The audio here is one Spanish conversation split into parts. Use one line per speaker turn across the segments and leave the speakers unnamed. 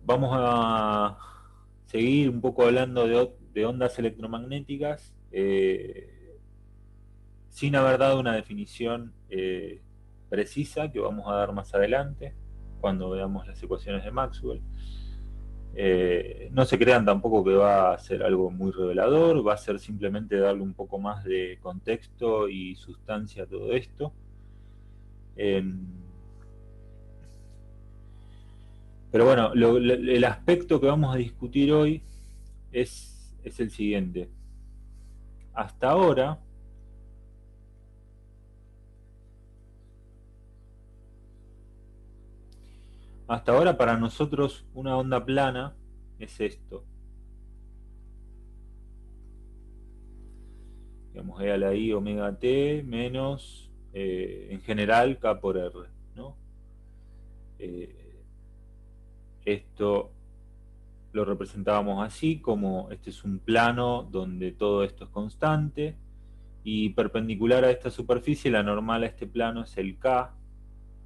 vamos a seguir un poco hablando de ondas electromagnéticas, sin haber dado una definición precisa que vamos a dar más adelante, cuando veamos las ecuaciones de Maxwell. No se crean tampoco que va a ser algo muy revelador, va a ser simplemente darle un poco más de contexto y sustancia a todo esto. Pero bueno, el aspecto que vamos a discutir hoy es el siguiente. Hasta ahora, para nosotros una onda plana es esto. Digamos, E a la I omega T menos, en general, K por R, ¿no? Eh, Esto lo representábamos así, como este es un plano donde todo esto es constante, y perpendicular a esta superficie, la normal a este plano es el K,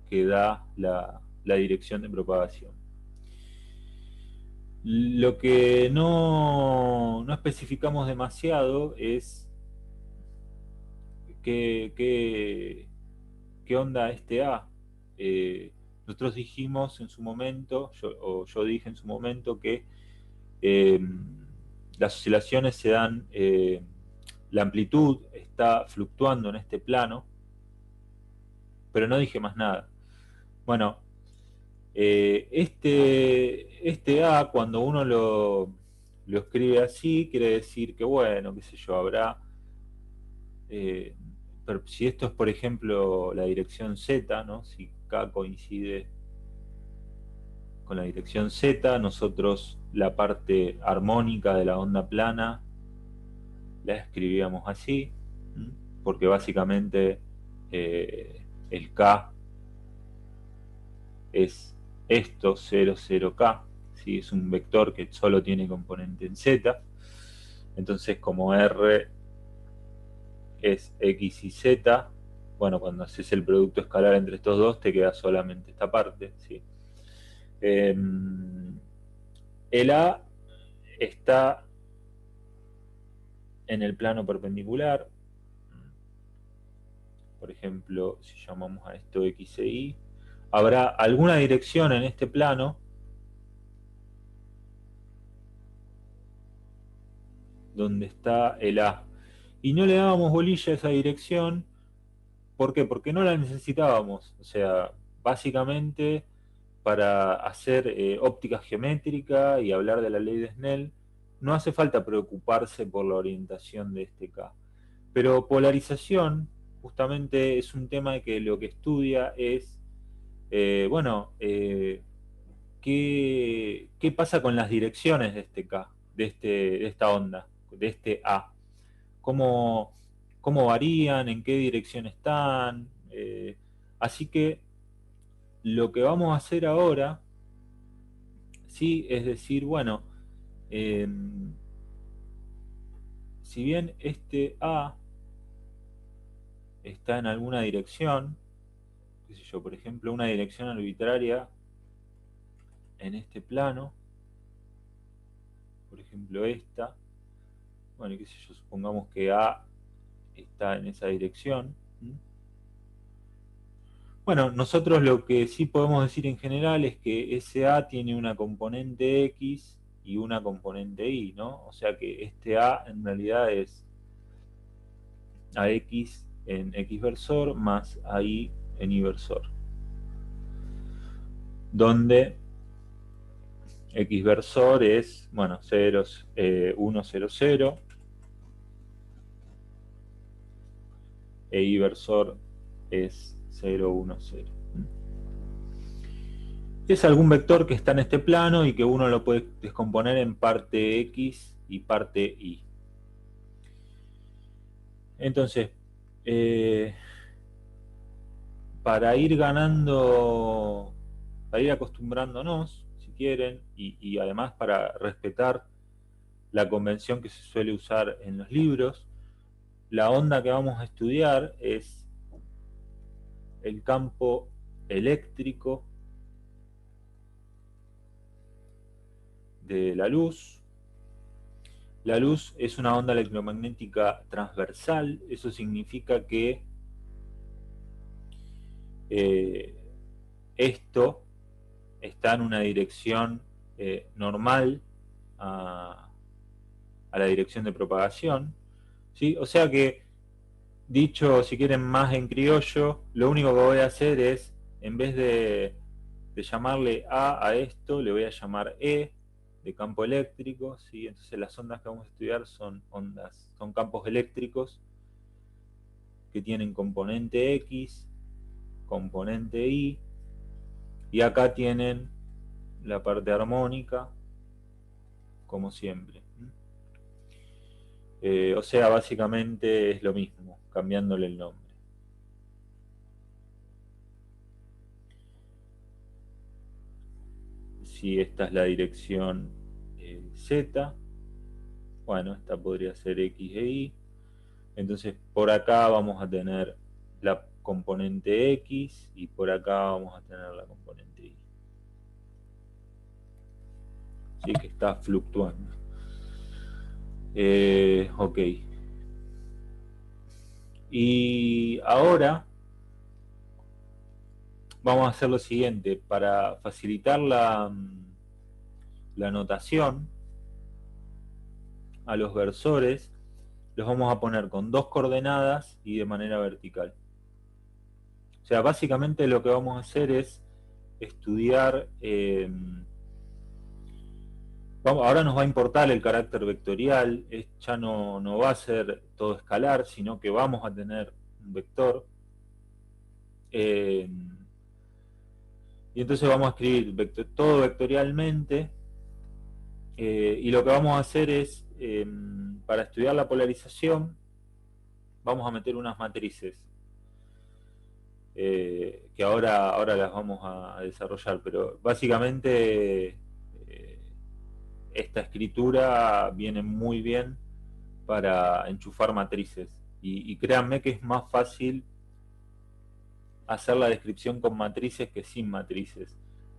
que da la dirección de propagación. Lo que no especificamos demasiado es qué onda este A. Nosotros dijimos en su momento, yo dije en su momento, que eh, las oscilaciones se dan, la amplitud está fluctuando en este plano, pero no dije más nada. Bueno, este A, cuando uno lo escribe así, quiere decir que, bueno, qué sé yo, habrá, eh, pero si esto es, por ejemplo, la dirección Z, ¿no? Si K coincide con la dirección Z, nosotros la parte armónica de la onda plana la escribíamos así, porque básicamente el K es esto, 0, 0K, ¿sí? Es un vector que solo tiene componente en Z. Entonces, como R es X y Z, bueno, cuando haces el producto escalar entre estos dos, te queda solamente esta parte, ¿sí? El A está en el plano perpendicular. Por ejemplo, si llamamos a esto X e Y, habrá alguna dirección en este plano donde está el A. Y no le dábamos bolilla a esa dirección. ¿Por qué? Porque no la necesitábamos. O sea, básicamente para hacer óptica geométrica y hablar de la ley de Snell, no hace falta preocuparse por la orientación de este K. Pero polarización justamente es un tema que lo que estudia es, bueno, qué pasa con las direcciones de este K, de esta onda, de este A. Cómo, cómo varían, en qué dirección están. Así que lo que vamos a hacer ahora, sí, es decir, bueno, eh, si bien este A está en alguna dirección, qué sé yo, por ejemplo, una dirección arbitraria en este plano, por ejemplo esta, bueno, qué sé yo, supongamos que A está en esa dirección. Bueno, nosotros lo que sí podemos decir en general es que ese A tiene una componente X y una componente Y, ¿no? O sea que este A en realidad es AX en X versor más AI en Y versor, donde X versor es, bueno, 0, 1, 0, 0, e Y versor es 0, 1, 0. Es algún vector que está en este plano y que uno lo puede descomponer en parte X y parte Y. Entonces, eh, para ir ganando, para ir acostumbrándonos, si quieren, y además para respetar la convención que se suele usar en los libros, la onda que vamos a estudiar es el campo eléctrico de la luz. La luz es una onda electromagnética transversal. Eso significa que esto está en una dirección normal a la dirección de propagación, ¿sí? O sea que, dicho, si quieren más en criollo, lo único que voy a hacer es, en vez de llamarle a esto, le voy a llamar E, de campo eléctrico, ¿sí? Entonces las ondas que vamos a estudiar son campos eléctricos que tienen componente X, componente Y, y acá tienen la parte armónica, como siempre. O sea, básicamente es lo mismo, cambiándole el nombre. Si esta es la dirección Z, bueno, esta podría ser X e Y. Entonces por acá vamos a tener la componente X y por acá vamos a tener la componente Y. Así que está fluctuando. Ok. Y ahora vamos a hacer lo siguiente. Para facilitar la notación a los versores, los vamos a poner con dos coordenadas y de manera vertical. O sea, básicamente lo que vamos a hacer es estudiar... ahora nos va a importar el carácter vectorial, ya no va a ser todo escalar, sino que vamos a tener un vector. Y entonces vamos a escribir todo vectorialmente. Y lo que vamos a hacer es, para estudiar la polarización, vamos a meter unas matrices. Que ahora las vamos a desarrollar, pero básicamente esta escritura viene muy bien para enchufar matrices, y créanme que es más fácil hacer la descripción con matrices que sin matrices.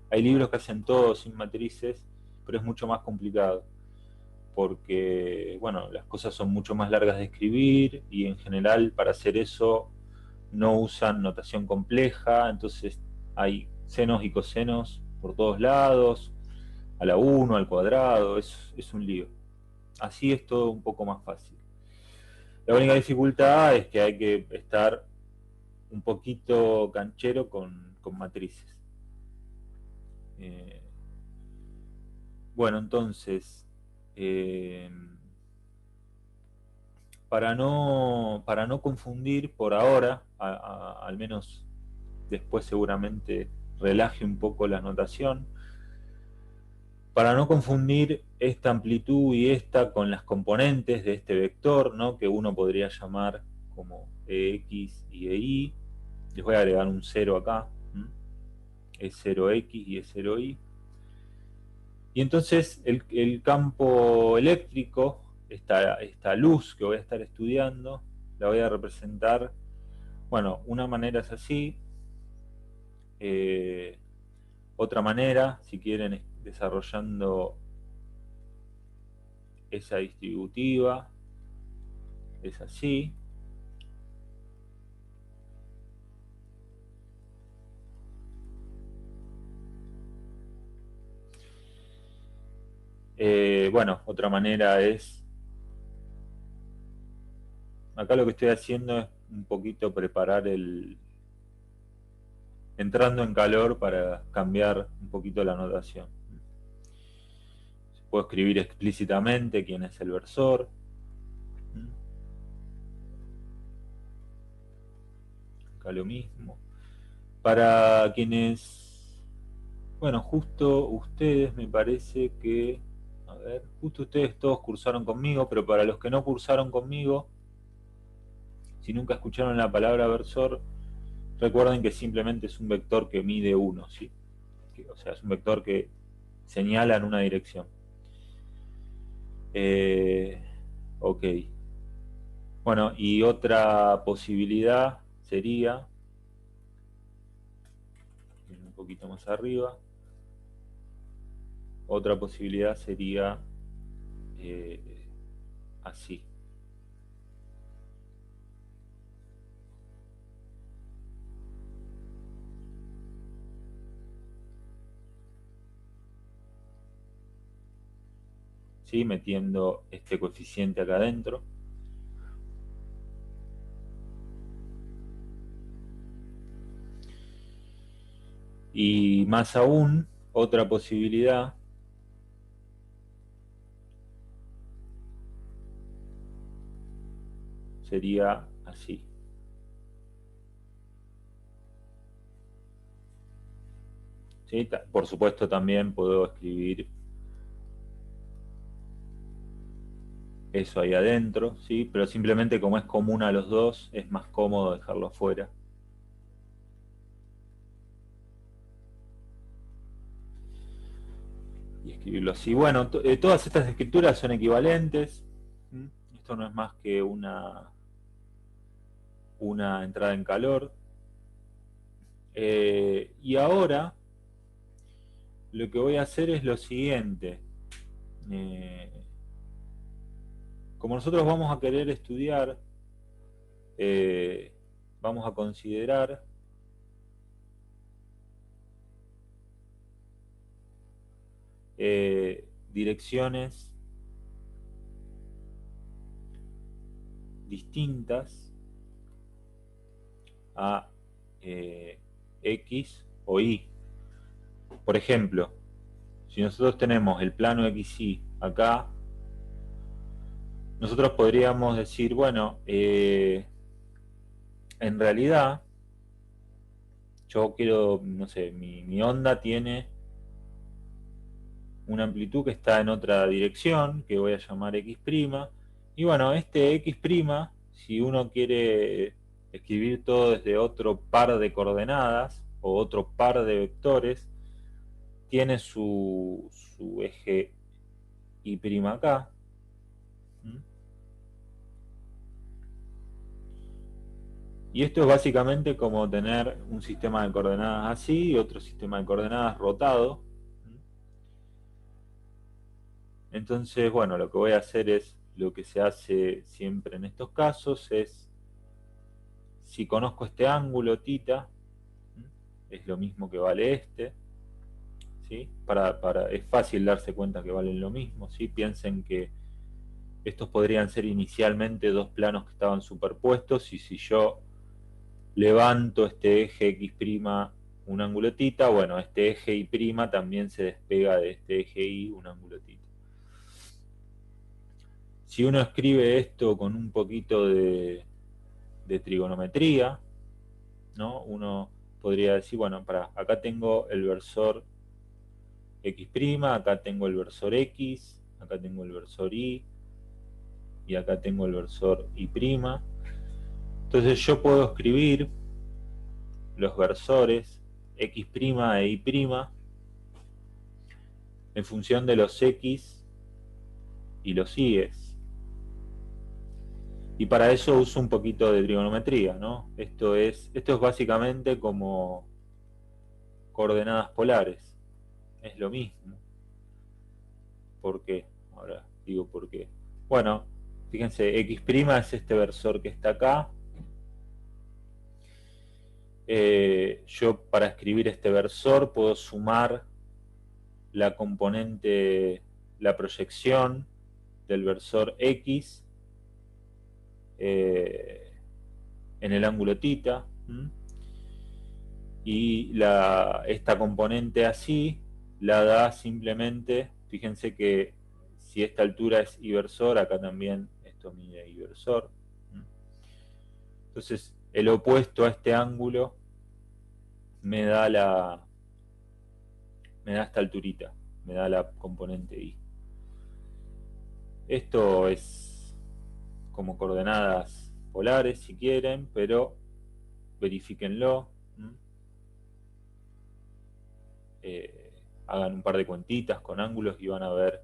Hay libros que hacen todo sin matrices, pero es mucho más complicado, porque bueno, las cosas son mucho más largas de escribir, y en general para hacer eso no usan notación compleja, entonces hay senos y cosenos por todos lados, a la 1, al cuadrado, es un lío. Así es todo un poco más fácil. La única dificultad es que hay que estar un poquito canchero con matrices. Bueno, entonces, para no confundir por ahora, al menos después seguramente relaje un poco la notación, para no confundir esta amplitud y esta con las componentes de este vector, ¿no?, que uno podría llamar como EX y EY, les voy a agregar un 0 acá, E0X y E0Y. Y entonces el campo eléctrico, esta luz que voy a estar estudiando, la voy a representar, bueno, una manera es así, otra manera, si quieren, es desarrollando esa distributiva, es así. Bueno, otra manera es, acá lo que estoy haciendo es un poquito preparar entrando en calor para cambiar un poquito la notación. Puedo escribir explícitamente quién es el versor. Acá lo mismo. Para quienes, bueno, justo ustedes, me parece que, a ver, justo ustedes todos cursaron conmigo, pero para los que no cursaron conmigo, si nunca escucharon la palabra versor, recuerden que simplemente es un vector que mide 1, ¿sí? O sea, es un vector que señala en una dirección. Ok. Bueno, y otra posibilidad sería, un poquito más arriba, otra posibilidad sería así. ¿Sí? Metiendo este coeficiente acá adentro. Y más aún, otra posibilidad sería así. ¿Sí? Por supuesto también puedo escribir eso ahí adentro, ¿sí? Pero simplemente como es común a los dos, es más cómodo dejarlo afuera. Y escribirlo así. Bueno, todas estas escrituras son equivalentes. ¿Mm? Esto no es más que una entrada en calor. Y ahora lo que voy a hacer es lo siguiente. Como nosotros vamos a querer estudiar, vamos a considerar direcciones distintas a X o Y. Por ejemplo, si nosotros tenemos el plano XY acá, nosotros podríamos decir, bueno, en realidad yo quiero, no sé, mi onda tiene una amplitud que está en otra dirección, que voy a llamar X', y bueno, este X', si uno quiere escribir todo desde otro par de coordenadas o otro par de vectores, tiene su eje Y' acá. Y esto es básicamente como tener un sistema de coordenadas así y otro sistema de coordenadas rotado. Entonces, bueno, lo que voy a hacer es lo que se hace siempre en estos casos, es si conozco este ángulo θ, es lo mismo que vale este, ¿sí? Es fácil darse cuenta que valen lo mismo, ¿sí? Piensen que estos podrían ser inicialmente dos planos que estaban superpuestos, y si yo levanto este eje X' un ángulo θ, bueno, este eje Y' también se despega de este eje Y un ángulo θ. Si uno escribe esto con un poquito de trigonometría, ¿no? Uno podría decir, bueno, acá tengo el versor X', acá tengo el versor X, acá tengo el versor Y, y acá tengo el versor Y'. Entonces yo puedo escribir los versores X' e Y' en función de los X y los Y's. Y para eso uso un poquito de trigonometría, ¿no? Esto es básicamente como coordenadas polares. Es lo mismo. ¿Por qué? Ahora digo por qué. Bueno, fíjense, X' es este versor que está acá. Yo para escribir este versor puedo sumar la componente, la proyección del versor X en el ángulo θ. Y esta componente así la da simplemente, fíjense que si esta altura es Y versor, acá también esto mide Y versor. Entonces el opuesto a este ángulo me da esta alturita, me da la componente Y. Esto es como coordenadas polares si quieren, pero verifíquenlo. Hagan un par de cuentitas con ángulos y van a ver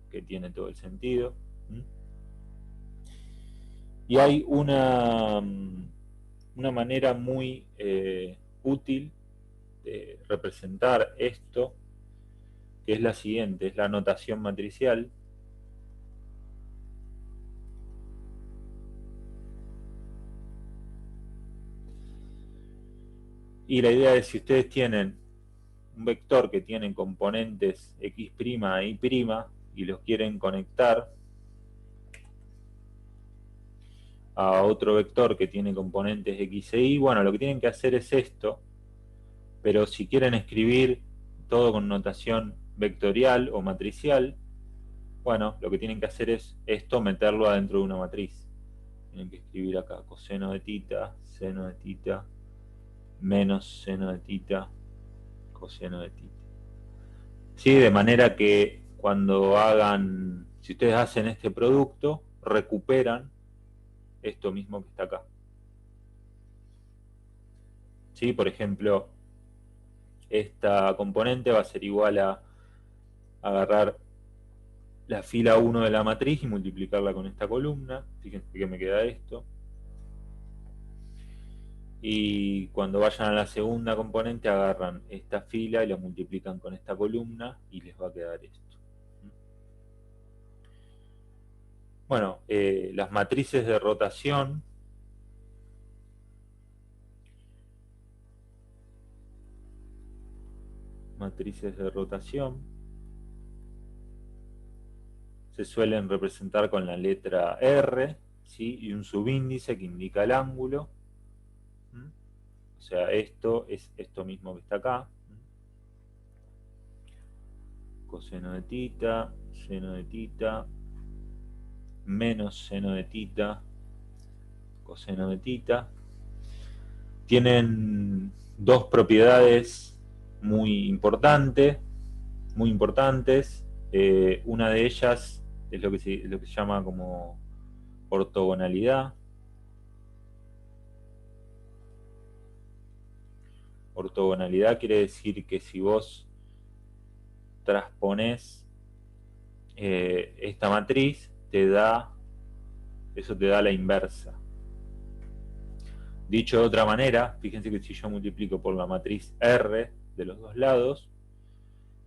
que tiene todo el sentido. Y hay una manera muy útil de representar esto, que es la siguiente, es la notación matricial. Y la idea es, si ustedes tienen un vector que tiene componentes x' e y' y los quieren conectar a otro vector que tiene componentes x e y, bueno, lo que tienen que hacer es esto, pero si quieren escribir todo con notación vectorial o matricial, bueno, lo que tienen que hacer es esto, meterlo adentro de una matriz. Tienen que escribir acá coseno de tita, seno de tita, menos seno de tita, coseno de tita. ¿Sí? De manera que cuando hagan, si ustedes hacen este producto, recuperan esto mismo que está acá. ¿Sí? Por ejemplo, esta componente va a ser igual a agarrar la fila 1 de la matriz y multiplicarla con esta columna. Fíjense que me queda esto. Y cuando vayan a la segunda componente agarran esta fila y la multiplican con esta columna y les va a quedar esto. Bueno, las matrices de rotación se suelen representar con la letra R, ¿sí? Y un subíndice que indica el ángulo. O sea, esto es esto mismo que está acá. Coseno de tita, seno de tita, menos seno de tita, coseno de tita. Tienen dos propiedades muy importantes. Una de ellas es lo que se llama como ortogonalidad. Ortogonalidad quiere decir que si vos transponés esta matriz, eso te da la inversa. Dicho de otra manera, fíjense que si yo multiplico por la matriz R de los dos lados,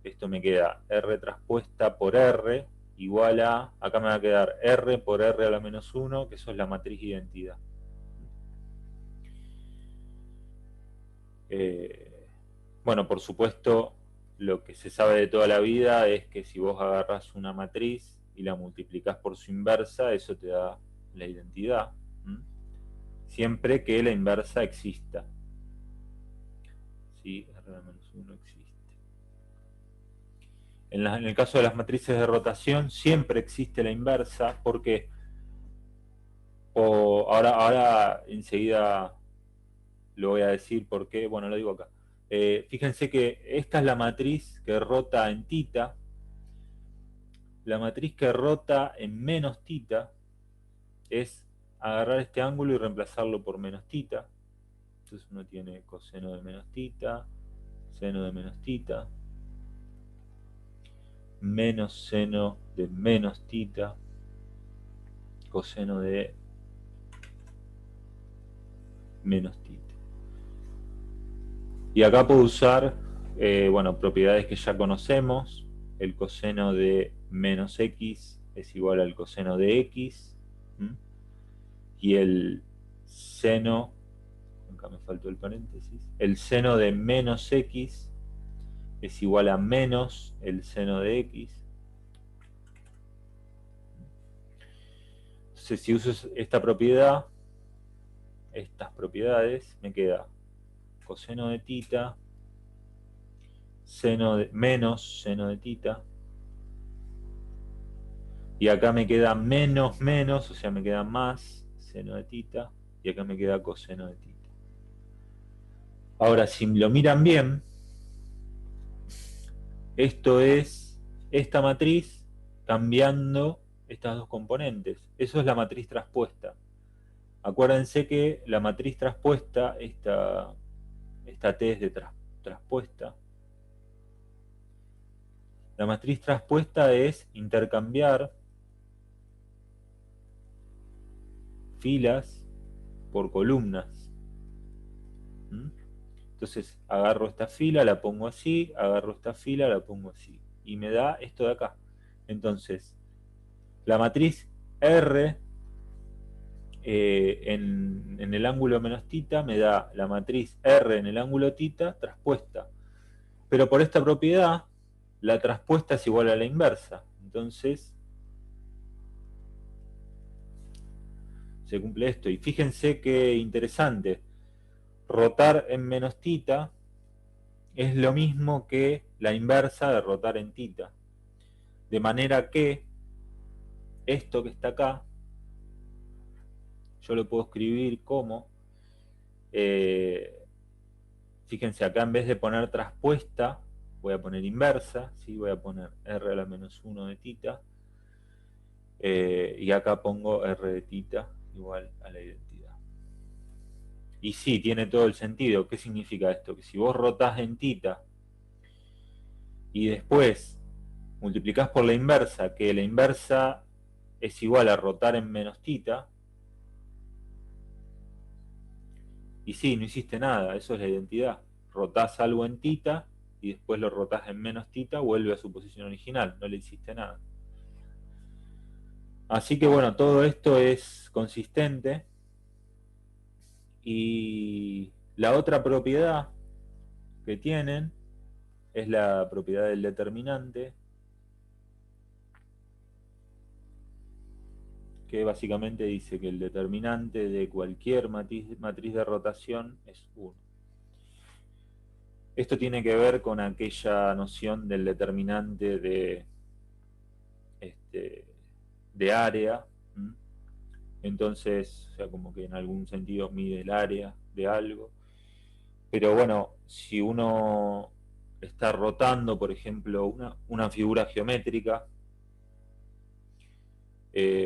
esto me queda R transpuesta por R igual a, acá me va a quedar R por R a la menos 1, que eso es la matriz identidad. Bueno, por supuesto, lo que se sabe de toda la vida es que si vos agarrás una matriz y la multiplicás por su inversa, eso te da la identidad. Siempre que la inversa exista. ¿Sí? R a la menos 1 existe. En el caso de las matrices de rotación, siempre existe la inversa, porque ahora enseguida lo voy a decir porque, bueno, lo digo acá. Fíjense que esta es la matriz que rota en tita. La matriz que rota en menos tita es agarrar este ángulo y reemplazarlo por menos tita. Entonces uno tiene coseno de menos tita, seno de menos tita, menos seno de menos tita, coseno de menos tita. Y acá puedo usar, bueno, propiedades que ya conocemos. El coseno de menos x es igual al coseno de x. Y el seno, acá me faltó el paréntesis, el seno de menos x es igual a menos el seno de x. Entonces, si uso esta propiedad, estas propiedades, me queda coseno de tita, menos seno de tita, y acá me queda menos, o sea, me queda más seno de tita, y acá me queda coseno de tita. Ahora, si lo miran bien, esto es esta matriz cambiando estas dos componentes. Eso es la matriz traspuesta. Acuérdense que la matriz traspuesta, esta T es de traspuesta. La matriz traspuesta es intercambiar filas por columnas. Entonces agarro esta fila, la pongo así, agarro esta fila, la pongo así. y me da esto de acá. Entonces, la matriz R en el ángulo menos θ me da la matriz R en el ángulo θ traspuesta. Pero por esta propiedad, la traspuesta es igual a la inversa. Entonces, se cumple esto. Y fíjense qué interesante. Rotar en menos θ es lo mismo que la inversa de rotar en θ. De manera que esto que está acá, yo lo puedo escribir como, fíjense, acá en vez de poner traspuesta, voy a poner inversa, ¿sí? Voy a poner r a la menos 1 de θ, y acá pongo r de θ igual a la identidad. Y sí, tiene todo el sentido. ¿Qué significa esto? Que si vos rotás en θ y después multiplicás por la inversa, que la inversa es igual a rotar en menos θ, y sí, no hiciste nada, eso es la identidad. Rotás algo en θ y después lo rotás en menos θ, vuelve a su posición original, no le hiciste nada. Así que bueno, todo esto es consistente. Y la otra propiedad que tienen es la propiedad del determinante, que básicamente dice que el determinante de cualquier matriz de rotación es 1. Esto tiene que ver con aquella noción del determinante de área. Entonces, o sea, como que en algún sentido mide el área de algo. Pero bueno, si uno está rotando, por ejemplo, una figura geométrica,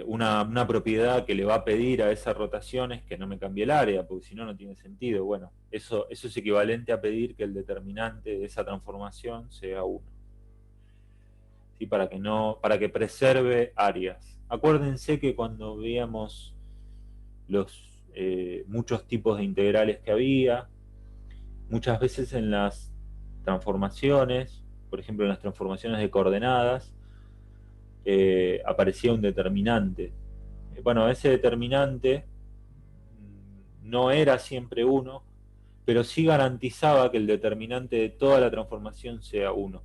una propiedad que le va a pedir a esa rotación es que no me cambie el área, porque si no, no tiene sentido. Bueno, eso es equivalente a pedir que el determinante de esa transformación sea 1. ¿Sí? Para que preserve áreas. Acuérdense que cuando veíamos los muchos tipos de integrales que había, muchas veces en las transformaciones, por ejemplo en las transformaciones de coordenadas, aparecía un determinante. Bueno, ese determinante no era siempre 1, pero sí garantizaba que el determinante de toda la transformación sea 1.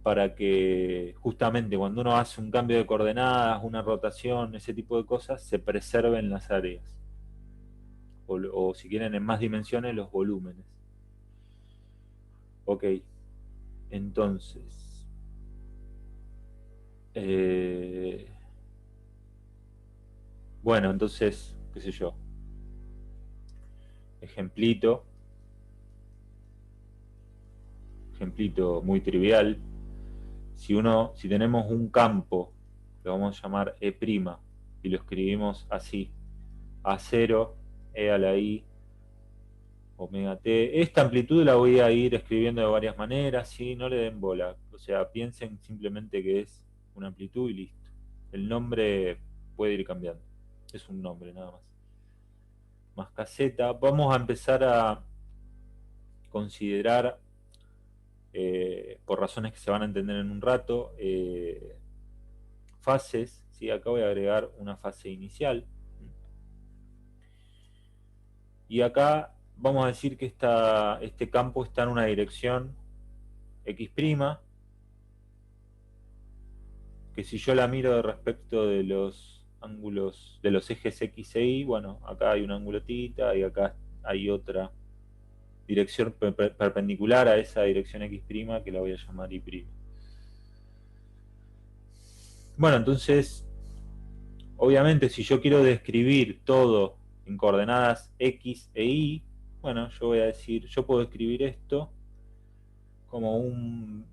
Para que justamente cuando uno hace un cambio de coordenadas, una rotación, ese tipo de cosas, se preserven las áreas. O si quieren en más dimensiones, los volúmenes. Ok, entonces, bueno, entonces, qué sé yo, ejemplito muy trivial. Si tenemos un campo, lo vamos a llamar E', y lo escribimos así, A0, E a la I, omega t. Esta amplitud la voy a ir escribiendo de varias maneras, ¿sí? No le den bola. O sea, piensen simplemente que es una amplitud y listo. El nombre puede ir cambiando. Es un nombre nada más. Más caseta. Vamos a empezar a considerar, por razones que se van a entender en un rato, fases. ¿Sí? Acá voy a agregar una fase inicial. Y acá vamos a decir que este campo está en una dirección X', que si yo la miro de respecto de los ángulos, de los ejes X e Y, bueno, acá hay un ángulo θ y acá hay otra dirección perpendicular a esa dirección X', que la voy a llamar Y'. Bueno, entonces, obviamente si yo quiero describir todo en coordenadas X e Y, bueno, yo voy a decir, yo puedo escribir esto como un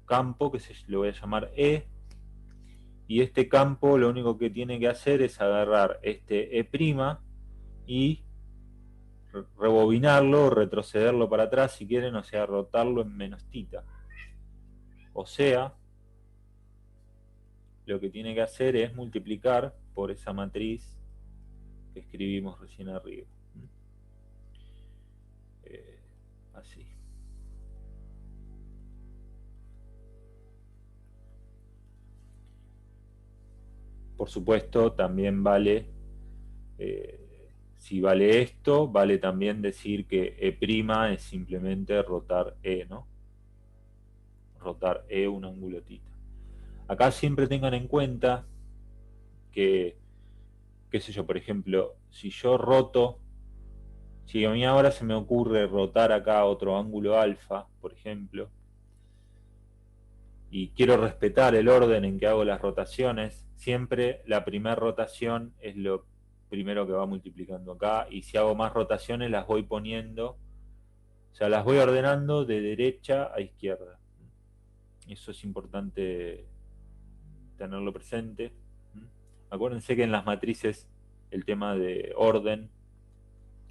campo que lo voy a llamar E, y este campo lo único que tiene que hacer es agarrar este E' y rebobinarlo, retrocederlo para atrás si quieren, o sea, rotarlo en menos θ. O sea, lo que tiene que hacer es multiplicar por esa matriz que escribimos recién arriba. Así. por supuesto, también vale, si vale esto, vale también decir que E' es simplemente rotar E, ¿no? Rotar E un ángulo θ. Acá siempre tengan en cuenta que, qué sé yo, por ejemplo, si yo roto, si a mí ahora se me ocurre rotar acá otro ángulo alfa, por ejemplo, y quiero respetar el orden en que hago las rotaciones, siempre la primera rotación es lo primero que va multiplicando acá, y si hago más rotaciones las voy poniendo, o sea, las voy ordenando de derecha a izquierda. Eso es importante tenerlo presente. Acuérdense que en las matrices el tema de orden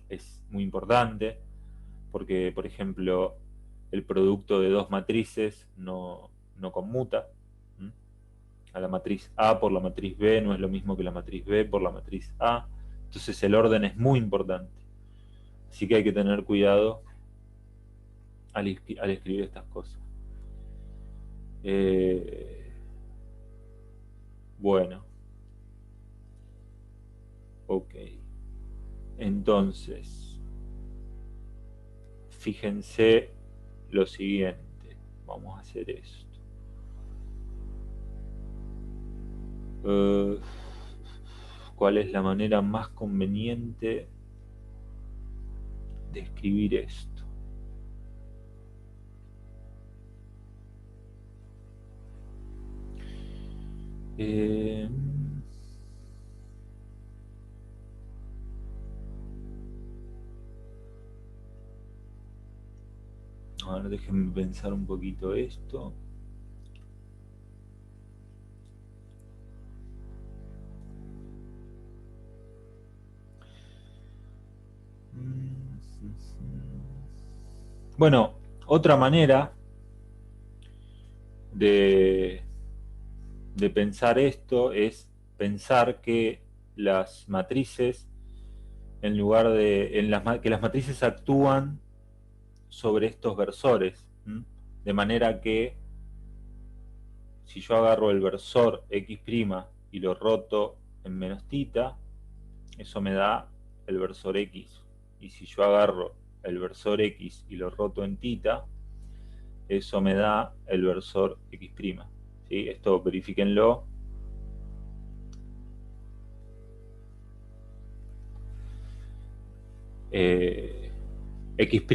es muy importante, porque, por ejemplo, el producto de dos matrices no conmuta. A la matriz A por la matriz B no es lo mismo que la matriz B por la matriz A. Entonces el orden es muy importante. Así que hay que tener cuidado al escribir estas cosas. Bueno. Ok. Entonces, fíjense lo siguiente. Vamos a hacer esto. ¿Cuál es la manera más conveniente de escribir esto? Ahora déjenme pensar un poquito esto. Bueno, otra manera de pensar esto es pensar que las matrices, en lugar de que las matrices actúan sobre estos versores, de manera que si yo agarro el versor X' y lo roto en menos θ, eso me da el versor X. Y si yo agarro el versor X y lo roto en θ, eso me da el versor X'. ¿Sí? Esto verifíquenlo. X'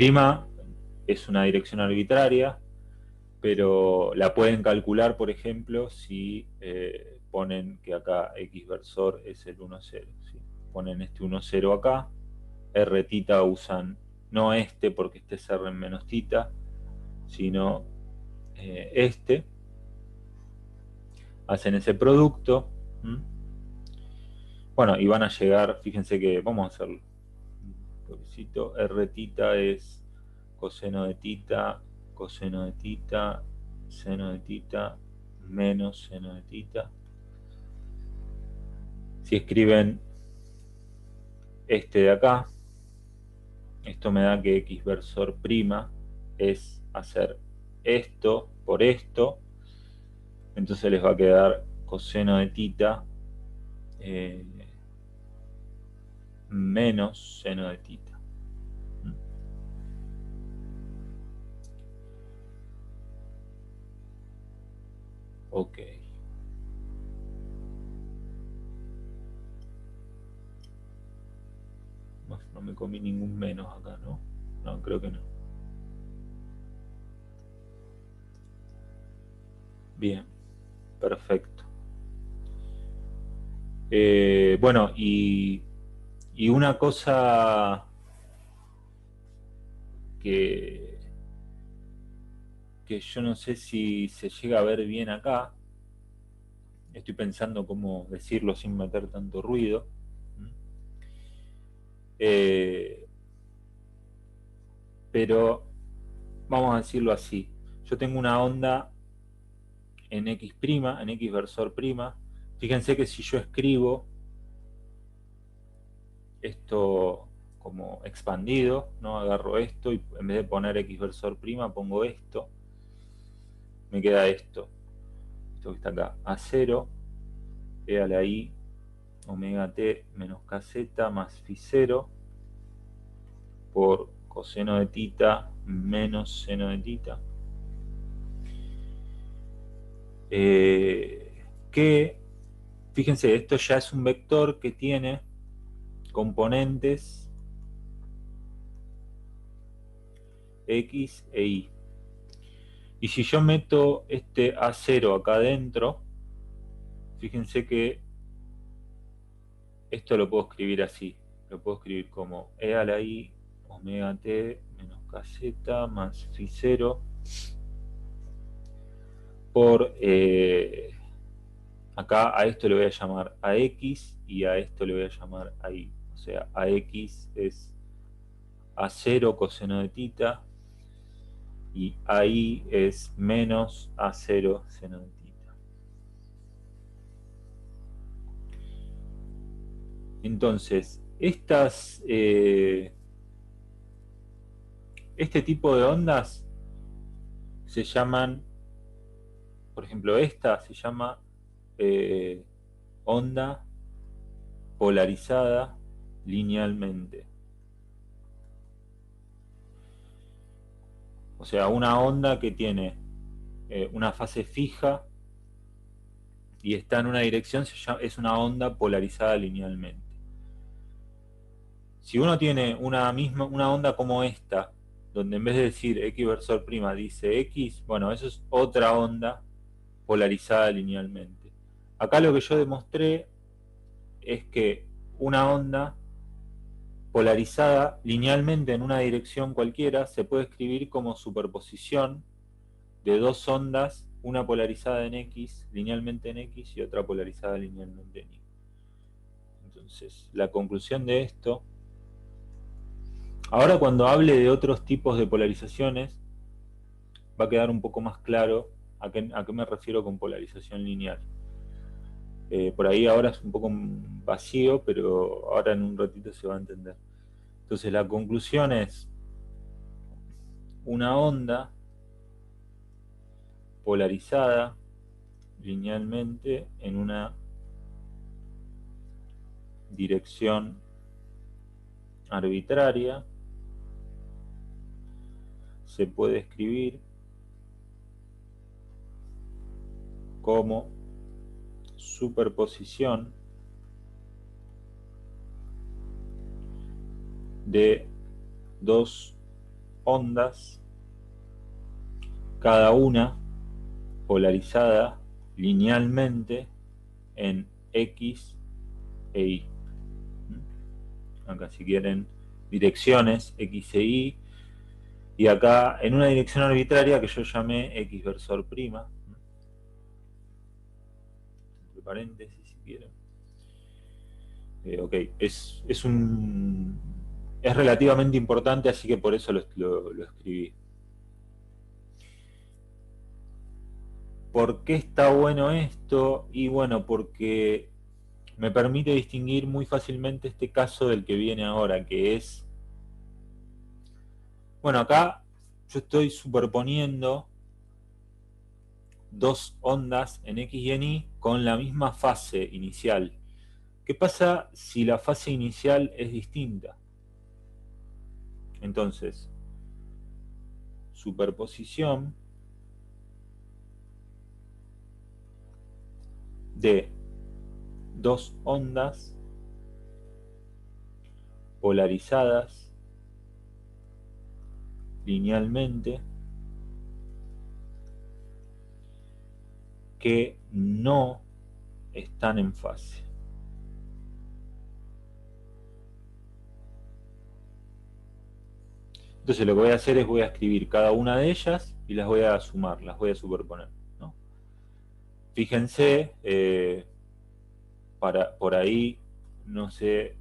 es una dirección arbitraria, pero la pueden calcular, por ejemplo, si ponen que acá X versor es el 1, 0. ¿Sí? Ponen este 1, 0 acá, Rθ usan no este porque este es R en menos θ, sino este. Hacen ese producto. Bueno, y van a llegar, fíjense que vamos a hacerlo. Rθ es coseno de θ, coseno de θ, seno de θ, menos seno de θ. Si escriben este de acá, esto me da que X versor prima es hacer esto por esto, entonces les va a quedar coseno de θ menos seno de θ. Ok. No me comí ningún menos acá, ¿no? No, creo que no. Bien, perfecto. Bueno, y una cosa que yo no sé si se llega a ver bien acá, estoy pensando cómo decirlo sin meter tanto ruido. Pero vamos a decirlo así. Yo tengo una onda en X', en X versor prima. Fíjense que si yo escribo esto como expandido, ¿no? Agarro esto y en vez de poner X versor prima pongo esto, me queda esto que está acá, A0 e a la i omega t menos kz más phi 0 por coseno de tita menos seno de tita. Que, fíjense, esto ya es un vector que tiene componentes x e y. Y si yo meto este A0 acá adentro, fíjense que esto lo puedo escribir así. Lo puedo escribir como e a la i omega t menos kz más phi 0 por... acá a esto le voy a llamar ax y a esto le voy a llamar ay. O sea, ax es A0 coseno de tita y ahí es menos A0 seno de tita. Entonces, este tipo de ondas se llaman, por ejemplo, esta se llama onda polarizada linealmente. O sea, una onda que tiene una fase fija y está en una dirección es una onda polarizada linealmente. Si uno tiene una onda como esta, donde en vez de decir x versor prima dice x, bueno, eso es otra onda polarizada linealmente. Acá lo que yo demostré es que una onda polarizada linealmente en una dirección cualquiera se puede escribir como superposición de dos ondas, una polarizada en x, linealmente en x, y otra polarizada linealmente en y. Entonces, la conclusión de esto, ahora cuando hable de otros tipos de polarizaciones, va a quedar un poco más claro a qué me refiero con polarización lineal. Por ahí ahora es un poco vacío, pero ahora en un ratito se va a entender. Entonces la conclusión es una onda polarizada linealmente en una dirección arbitraria se puede escribir como superposición de dos ondas, cada una polarizada linealmente en x e y. Acá si quieren direcciones x e y, y acá en una dirección arbitraria que yo llamé x versor prima, entre paréntesis si quieren. Ok, es relativamente importante, así que por eso lo escribí. ¿Por qué está bueno esto? Y bueno, porque me permite distinguir muy fácilmente este caso del que viene ahora, que es... Bueno, acá yo estoy superponiendo dos ondas en x y en y con la misma fase inicial. ¿Qué pasa si la fase inicial es distinta? Entonces, superposición de dos ondas polarizadas linealmente que no están en fase. Entonces lo que voy a hacer es voy a escribir cada una de ellas y las voy a sumar, las voy a superponer, ¿no? Fíjense, por ahí, no sé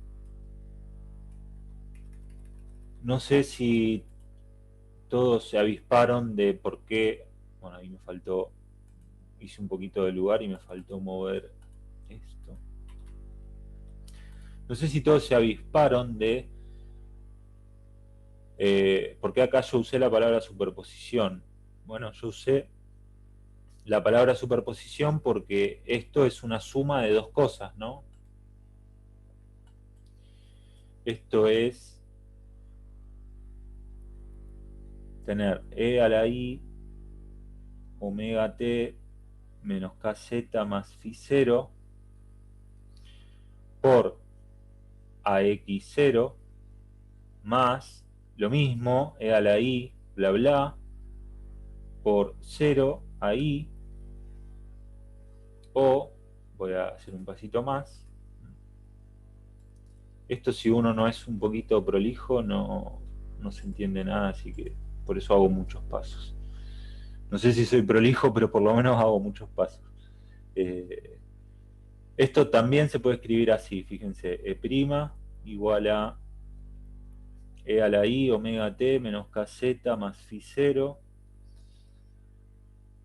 si todos se avisparon de por qué, bueno, ahí me faltó, hice un poquito de lugar y me faltó mover esto. No sé si todos se avisparon de por qué acá yo usé la palabra superposición. Bueno, yo usé la palabra superposición porque esto es una suma de dos cosas, ¿no? Esto es tener e a la i omega t menos kz más phi 0 por ax0 más lo mismo e a la i bla bla por 0 a i, o voy a hacer un pasito más. Esto, si uno no es un poquito prolijo, no se entiende nada, así que por eso hago muchos pasos. No sé si soy prolijo, pero por lo menos hago muchos pasos. Esto también se puede escribir así, fíjense, e' igual a e a la i omega t menos kz más phi 0.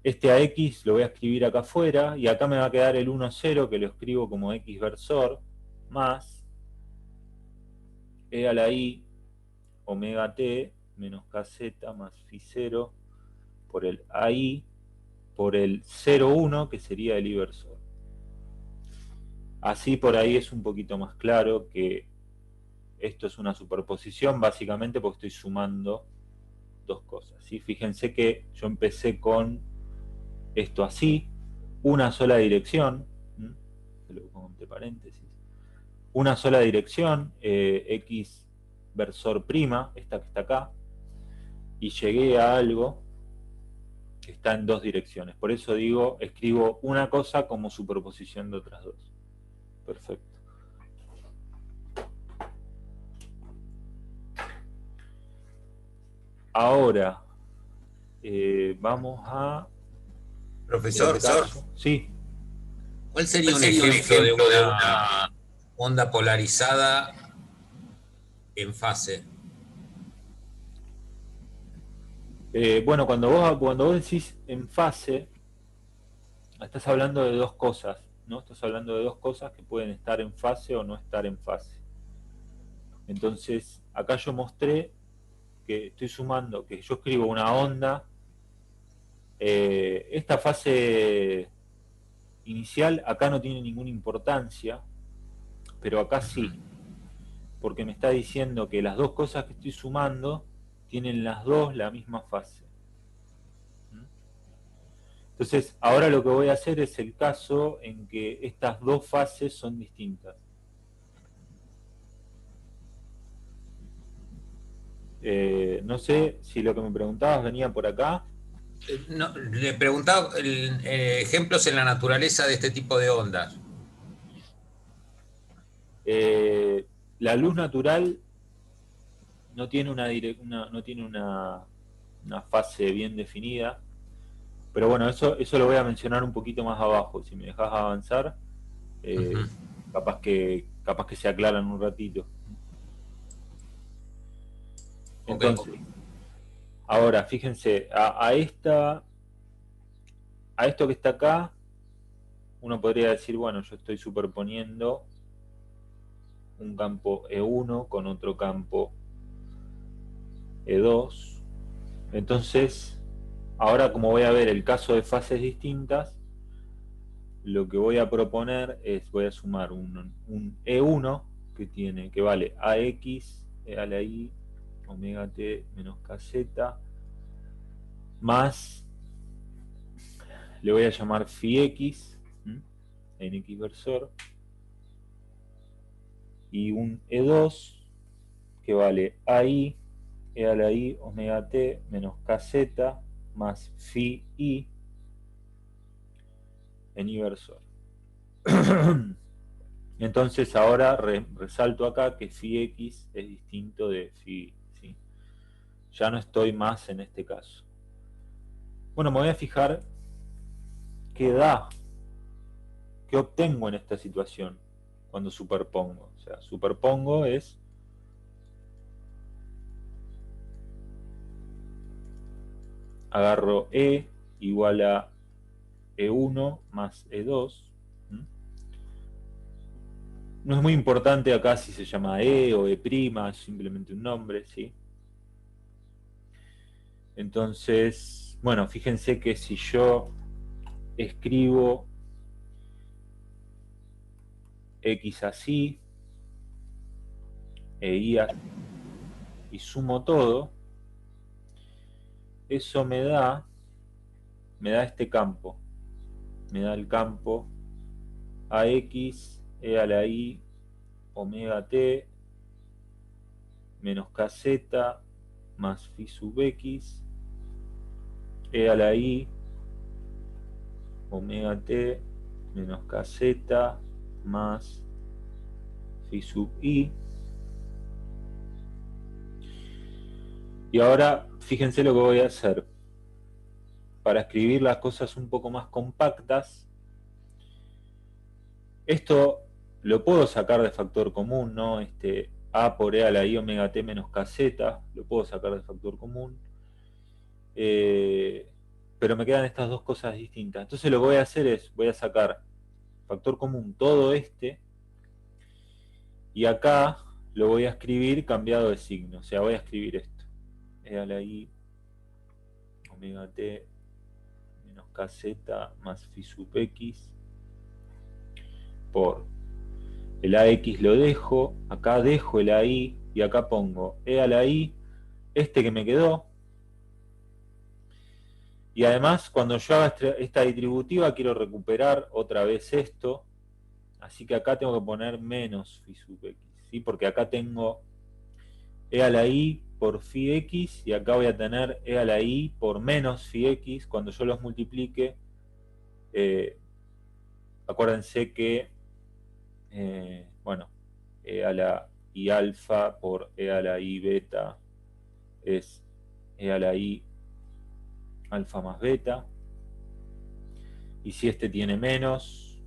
Este ax lo voy a escribir acá afuera, y acá me va a quedar el 1, 0, que lo escribo como x versor, más e a la i omega t menos kz más phi 0 por el ai por el 0, 1, que sería el i versor. Así por ahí es un poquito más claro que esto es una superposición, básicamente porque estoy sumando dos cosas, ¿sí? Fíjense que yo empecé con esto así, una sola dirección, lo pongo entre paréntesis, una sola dirección, x versor prima, esta que está acá, y llegué a algo que está en dos direcciones. Por eso digo, escribo una cosa como superposición de otras dos. Perfecto. Ahora, vamos a...
Profesor,
sí.
¿cuál sería un ejemplo de una onda polarizada en fase?
Bueno, cuando vos decís en fase, estás hablando de dos cosas, ¿no? Estás hablando de dos cosas que pueden estar en fase o no estar en fase. Entonces, acá yo mostré que estoy sumando, que yo escribo una onda. Esta fase inicial acá no tiene ninguna importancia, pero acá sí, porque me está diciendo que las dos cosas que estoy sumando tienen las dos la misma fase. Entonces, ahora lo que voy a hacer es el caso en que estas dos fases son distintas. No sé si lo que me preguntabas venía por acá.
No, le preguntaba ejemplos en la naturaleza de este tipo de ondas.
La luz natural no tiene una fase bien definida, pero bueno, eso lo voy a mencionar un poquito más abajo. Si me dejas avanzar, capaz que se aclaran un ratito. Entonces, okay. Ahora fíjense, a esto que está acá, uno podría decir, bueno, yo estoy superponiendo un campo E1 con otro campo E2. Entonces, ahora como voy a ver el caso de fases distintas, lo que voy a proponer es, voy a sumar un E1 que vale AX, E a la I, omega t menos kz, más, le voy a llamar phi x, en x versor, y un E2 que vale AI, E a la I, omega t menos kz, más phi i, en i versor. Entonces ahora resalto acá que phi x es distinto de phi, ¿sí? Ya no estoy más en este caso. Bueno, me voy a fijar qué da, qué obtengo en esta situación cuando superpongo. O sea, superpongo es agarro E igual a E1 más E2. No es muy importante acá si se llama E o E', es simplemente un nombre, ¿sí? Entonces, bueno, fíjense que si yo escribo X así, e Y así, y sumo todo, eso me da este campo, me da el campo AX, E a la I, omega T, menos KZ, más Phi sub X, E a la I, omega T, menos KZ, más Phi sub I. Y ahora, fíjense lo que voy a hacer. Para escribir las cosas un poco más compactas, esto lo puedo sacar de factor común, ¿no? A por E a la I omega T menos KZ, lo puedo sacar de factor común. Pero me quedan estas dos cosas distintas. Entonces lo que voy a hacer es, voy a sacar factor común todo y acá lo voy a escribir cambiado de signo. O sea, voy a escribir esto. E a la I omega T menos KZ más Phi sub X por el AX lo dejo, acá dejo el AI y acá pongo E a la I, que me quedó. Y además, cuando yo haga esta distributiva, quiero recuperar otra vez esto. Así que acá tengo que poner menos Phi sub X, ¿sí? Porque acá tengo E a la I por Phi X y acá voy a tener E a la I por menos Phi X. Cuando yo los multiplique, acuérdense que, bueno, E a la I alfa por E a la I beta es E a la I alfa más beta. Y si este tiene menos,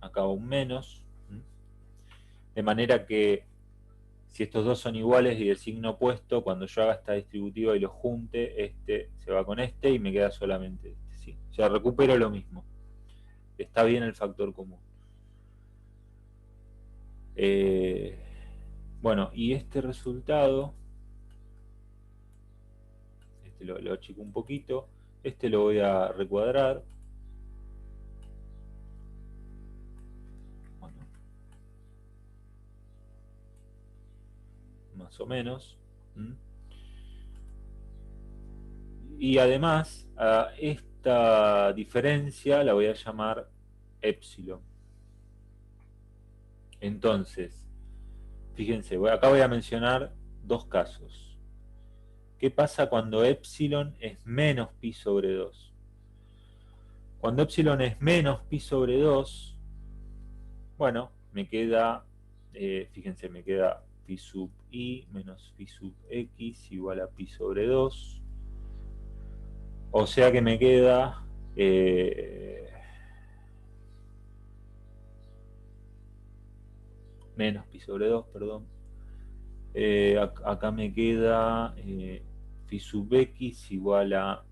acá un menos. De manera que si estos dos son iguales y del signo opuesto, cuando yo haga esta distributiva y los junte, este se va con este y me queda solamente este. ¿Sí? O sea, recupero lo mismo. Está bien el factor común. Bueno, y este resultado, lo achico un poquito, lo voy a recuadrar. Bueno, más o menos. Y además, a esta diferencia la voy a llamar epsilon. Entonces, fíjense, acá voy a mencionar dos casos. ¿Qué pasa cuando epsilon es menos pi sobre 2? Cuando epsilon es menos pi sobre 2, bueno, me queda, fíjense, me queda pi sub i menos pi sub x igual a pi sobre 2. O sea que me queda menos pi sobre 2, perdón. Acá me queda phi sub x igual a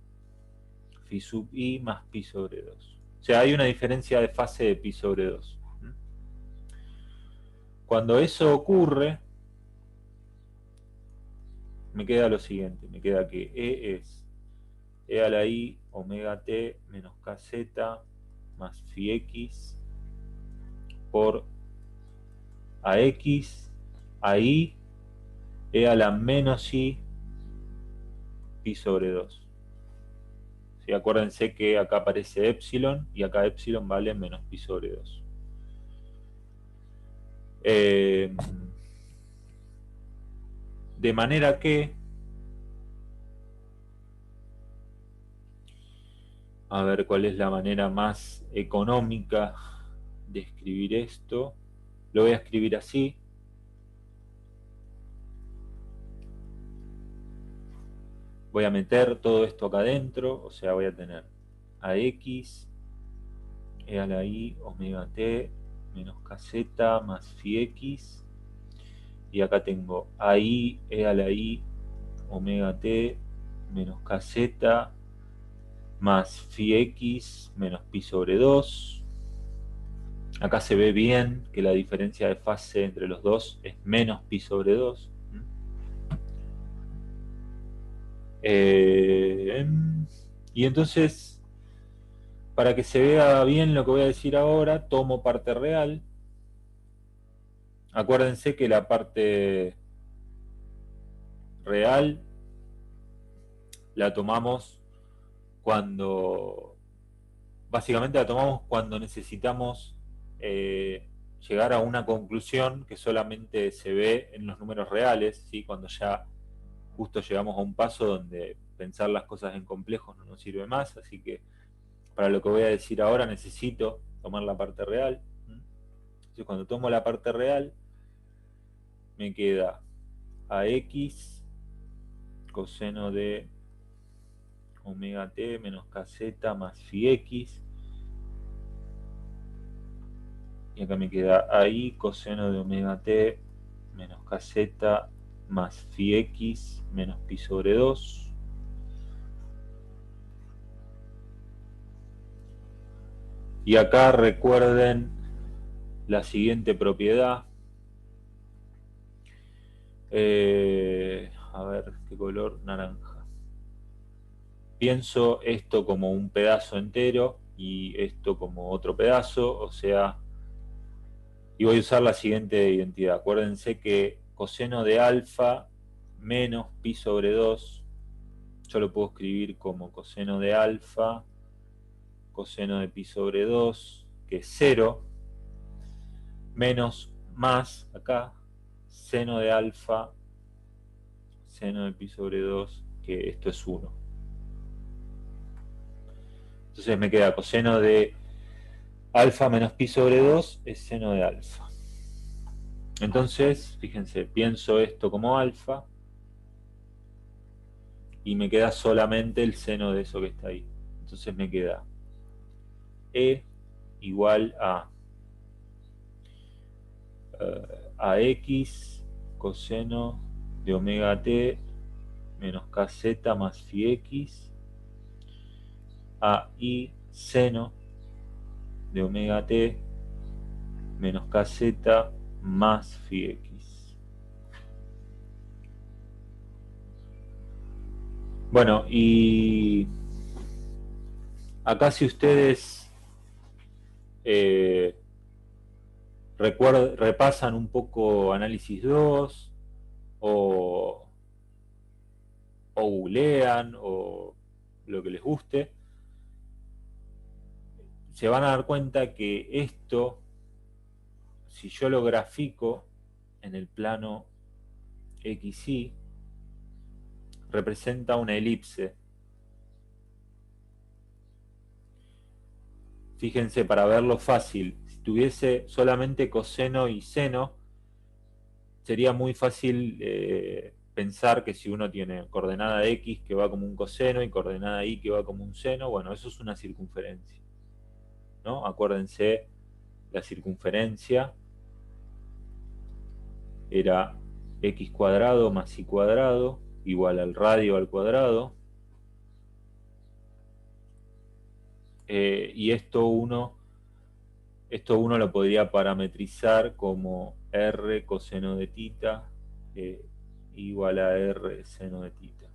phi sub i más pi sobre 2. O sea, hay una diferencia de fase de pi sobre 2. Cuando eso ocurre, me queda lo siguiente. Me queda que E es E a la I omega T menos KZ más phi x por AX a I E a la menos I pi sobre 2. ¿Sí? Acuérdense que acá aparece epsilon y acá epsilon vale menos pi sobre 2. De manera que, a ver cuál es la manera más económica de escribir esto. Lo voy a escribir así. Voy a meter todo esto acá adentro, o sea, voy a tener AX, E a la I, omega T, menos KZ, más phi X. Y acá tengo AI, E a la I, omega T, menos KZ, más phi X, menos pi sobre 2. Acá se ve bien que la diferencia de fase entre los dos es menos pi sobre 2. Y entonces, Para que se vea bien lo que voy a decir ahora, tomo parte real. Acuérdense que la parte real la tomamos cuando, básicamente la tomamos cuando necesitamos llegar a una conclusión que solamente se ve en los números reales, ¿sí? Cuando ya justo llegamos a un paso donde pensar las cosas en complejos no nos sirve más, así que para lo que voy a decir ahora necesito tomar la parte real. Entonces cuando tomo la parte real, me queda ax coseno de omega t menos kz más phi x. Y acá me queda AI coseno de omega t menos kz más phi x menos pi sobre 2. Y acá recuerden la siguiente propiedad. A ver, ¿qué color? Naranja. Pienso esto como un pedazo entero y esto como otro pedazo, o sea, y voy a usar la siguiente identidad. Acuérdense que coseno de alfa menos pi sobre 2, yo lo puedo escribir como coseno de alfa, coseno de pi sobre 2, que es 0, menos más acá, seno de alfa, seno de pi sobre 2, que esto es 1. Entonces me queda coseno de alfa menos pi sobre 2 es seno de alfa. Entonces, fíjense, pienso esto como alfa y me queda solamente el seno de eso que está ahí. Entonces me queda E igual a x coseno de omega t menos kz más phi x a y seno de omega t menos kz más phi x. Bueno, y acá si ustedes eh, repasan un poco análisis 2 o, o googlean o lo que les guste, se van a dar cuenta que esto, si yo lo grafico en el plano XY, representa una elipse. Fíjense, para verlo fácil, si tuviese solamente coseno y seno, sería muy fácil pensar que si uno tiene coordenada X que va como un coseno y coordenada Y que va como un seno, bueno, eso es una circunferencia, ¿no? Acuérdense, la circunferencia era x cuadrado más y cuadrado igual al radio al cuadrado. Y esto uno lo podría parametrizar como r coseno de tita igual a r seno de tita.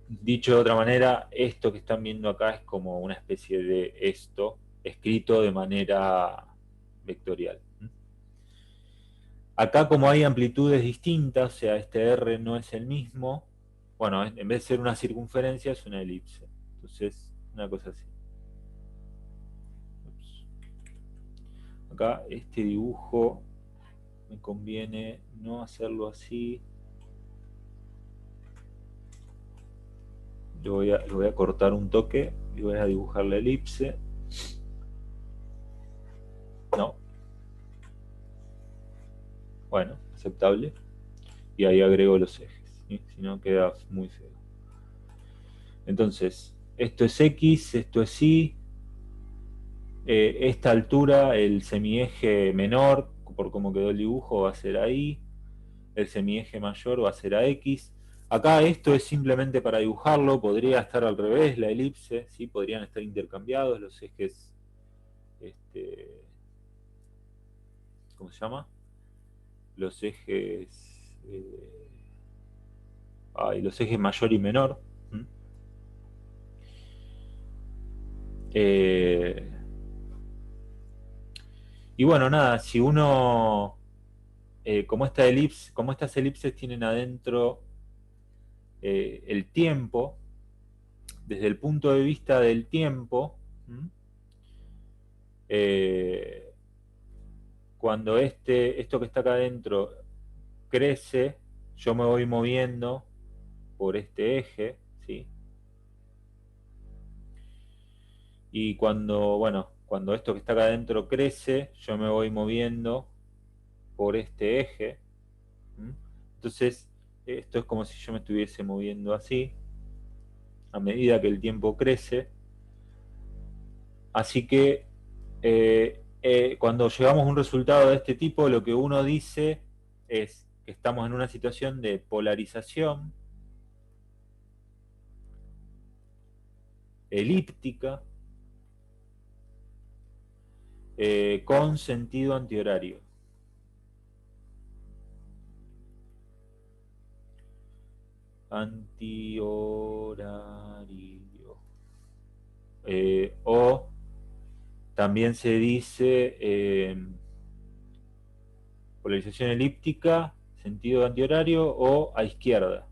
Dicho de otra manera, esto que están viendo acá es como una especie de esto escrito de manera vectorial. Acá como hay amplitudes distintas, o sea, este R no es el mismo, bueno, en vez de ser una circunferencia es una elipse. Entonces, una cosa así. Ups. Acá este dibujo me conviene no hacerlo así. Lo voy a cortar un toque y voy a dibujar la elipse. No. Bueno, aceptable. Y ahí agrego los ejes, ¿sí? Si no queda muy feo. Entonces, esto es X, esto es Y. Esta altura, el semieje menor, por cómo quedó el dibujo, va a ser ahí. El semieje mayor va a ser a X. Acá esto es simplemente para dibujarlo, podría estar al revés, la elipse, ¿sí? Podrían estar intercambiados los ejes, ¿cómo se llama? Los ejes y los ejes mayor y menor. Y bueno, nada, si uno, como estas elipses tienen adentro el tiempo, desde el punto de vista del tiempo, cuando esto que está acá adentro crece, yo me voy moviendo por este eje, ¿sí? Y cuando esto que está acá adentro crece, yo me voy moviendo por este eje. Entonces, esto es como si yo me estuviese moviendo así, a medida que el tiempo crece. Así que cuando llegamos a un resultado de este tipo, lo que uno dice es que estamos en una situación de polarización elíptica con sentido antihorario. Antihorario. O también se dice polarización elíptica, sentido antihorario o a izquierda.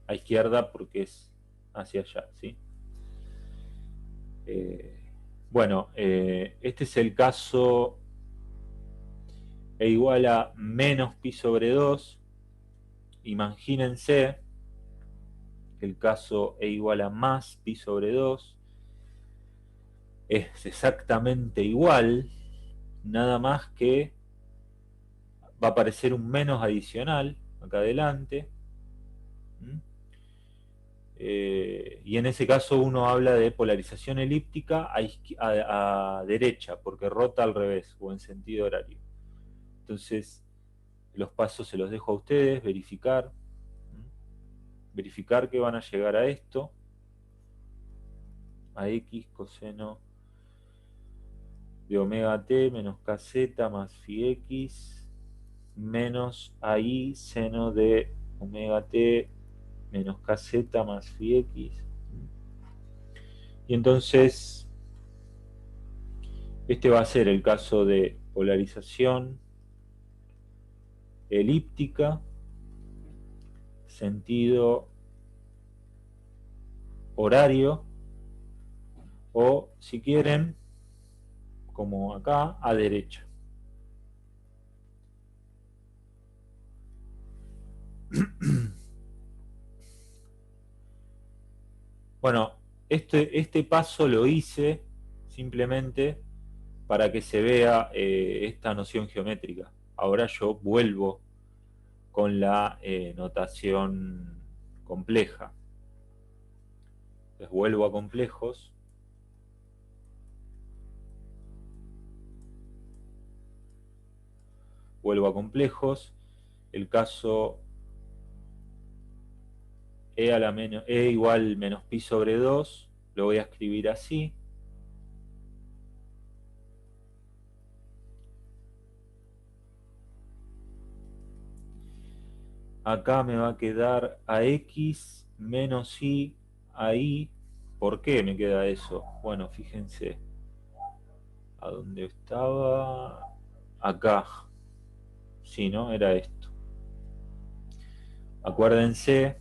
A izquierda porque es hacia allá, ¿sí? Este es el caso E igual a menos pi sobre 2. Imagínense que el caso E igual a más pi sobre 2 es exactamente igual, nada más que va a aparecer un menos adicional acá adelante. Y en ese caso uno habla de polarización elíptica a derecha, porque rota al revés o en sentido horario. Entonces, los pasos se los dejo a ustedes, verificar que van a llegar a esto, a x coseno de omega t menos kz más phi x menos AI seno de omega t menos kz más phi x. Y entonces este va a ser el caso de polarización elíptica, sentido horario, o si quieren, como acá, a derecha. Bueno, este paso lo hice simplemente para que se vea esta noción geométrica. Ahora yo vuelvo con la notación compleja. Entonces vuelvo a complejos. El caso E igual menos pi sobre 2, lo voy a escribir así. Acá me va a quedar a x menos y a y. ¿Por qué me queda eso? Bueno, fíjense. ¿A dónde estaba? Acá. Sí, ¿no? Era esto. Acuérdense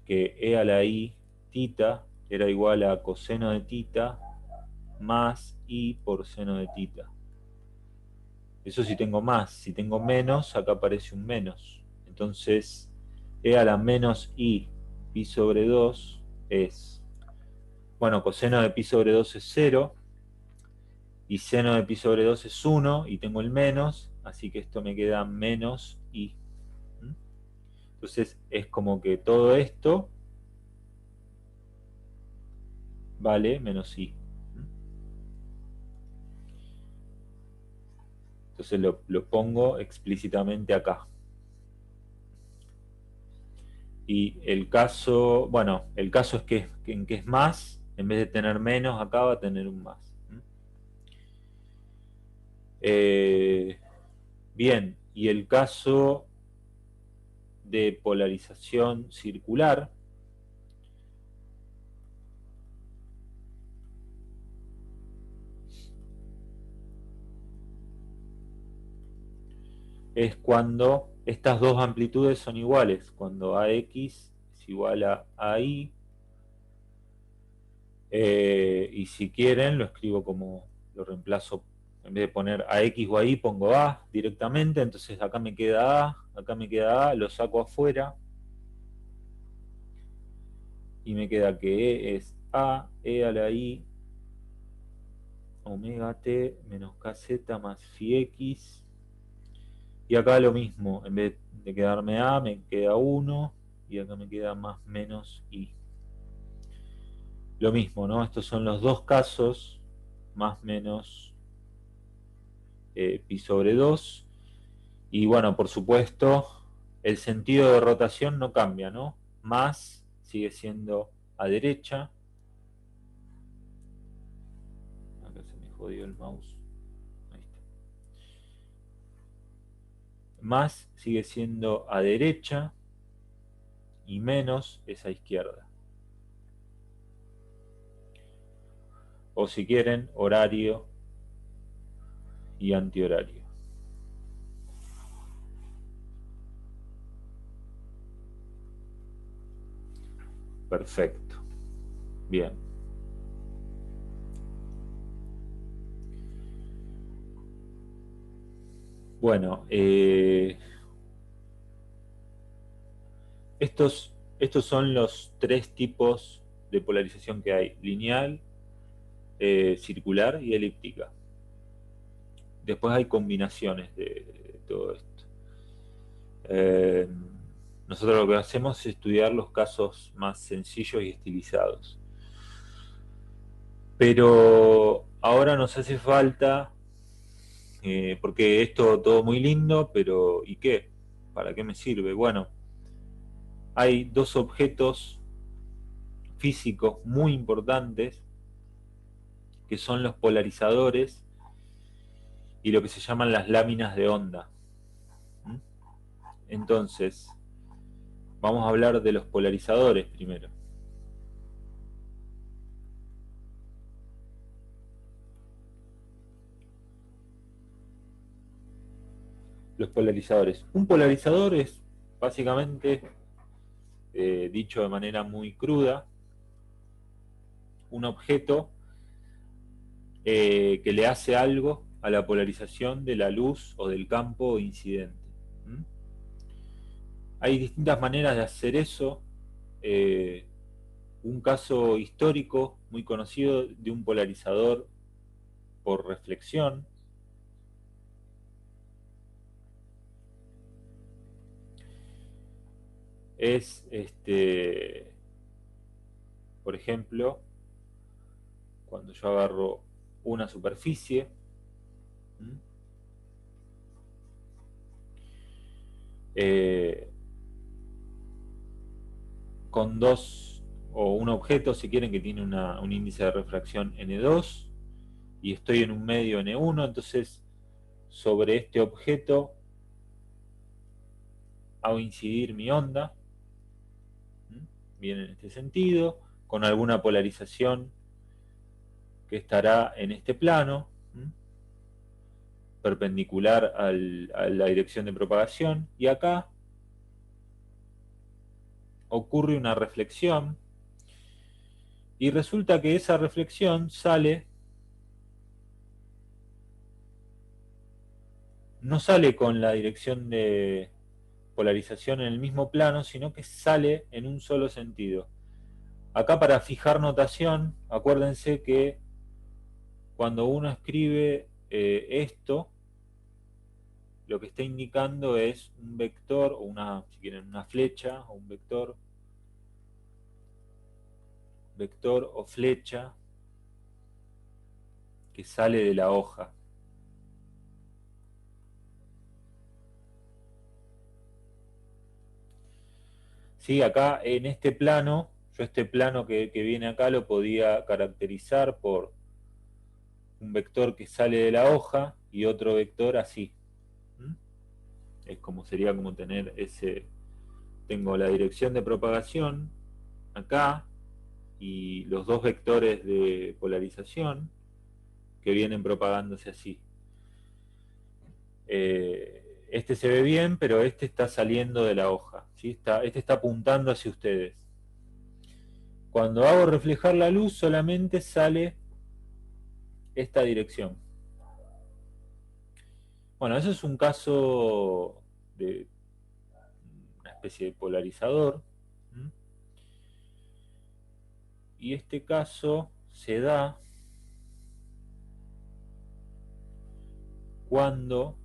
que e a la i tita era igual a coseno de tita más i por seno de tita. Eso si tengo más. Si tengo menos, acá aparece un menos. Entonces, e a la menos i pi sobre 2 es, bueno, coseno de pi sobre 2 es 0, y seno de pi sobre 2 es 1, y tengo el menos, así que esto me queda menos i. Entonces, es como que todo esto vale menos i. Entonces lo pongo explícitamente acá. Y el caso, bueno, el caso es que es más, En vez de tener menos, acá va a tener un más. Bien, y el caso de polarización circular es cuando estas dos amplitudes son iguales, cuando AX es igual a AI, y si quieren lo escribo como, lo reemplazo, en vez de poner AX o AI pongo A directamente, entonces acá me queda A, acá me queda A, lo saco afuera, y me queda que E es A, E a la I, omega T menos KZ más phi X. Y acá lo mismo, en vez de quedarme A, me queda 1, y acá me queda más menos I. Lo mismo, ¿no? Estos son los dos casos, más menos pi sobre 2. Y bueno, por supuesto, el sentido de rotación no cambia, ¿no? Más sigue siendo a derecha. Acá se me jodió el mouse. Ahí está. Más sigue siendo a derecha y menos es a izquierda. O si quieren, horario y antihorario. Perfecto. Bien. Bueno, estos son los tres tipos de polarización que hay: lineal, circular y elíptica. Después hay combinaciones de todo esto. Nosotros lo que hacemos es estudiar los casos más sencillos y estilizados. Pero ahora nos hace falta, porque esto todo muy lindo, pero ¿y qué? ¿Para qué me sirve? Bueno, hay dos objetos físicos muy importantes que son los polarizadores y lo que se llaman las láminas de onda. Entonces, vamos a hablar de los polarizadores primero. Los polarizadores. Un polarizador es básicamente, dicho de manera muy cruda, un objeto que le hace algo a la polarización de la luz o del campo incidente. Hay distintas maneras de hacer eso. Un caso histórico muy conocido de un polarizador por reflexión es, por ejemplo, cuando yo agarro una superficie, con dos, o un objeto, si quieren, que tiene un índice de refracción N2, y estoy en un medio N1, entonces sobre este objeto hago incidir mi onda, bien en este sentido, con alguna polarización que estará en este plano, perpendicular a la dirección de propagación, y acá ocurre una reflexión, y resulta que esa reflexión no sale con la dirección de polarización en el mismo plano, sino que sale en un solo sentido. Acá, para fijar notación, acuérdense que cuando uno escribe esto, lo que está indicando es un vector, o si quieren, una flecha, o un vector o flecha que sale de la hoja. Sí, acá en este plano Yo este plano que viene acá lo podía caracterizar por un vector que sale de la hoja y otro vector así. Es como sería como tener ese... Tengo la dirección de propagación acá y los dos vectores de polarización que vienen propagándose así. Este se ve bien, pero este está saliendo de la hoja, ¿sí? Este está apuntando hacia ustedes. Cuando hago reflejar la luz solamente sale esta dirección. Bueno, eso es un caso de una especie de polarizador. Y este caso se da cuando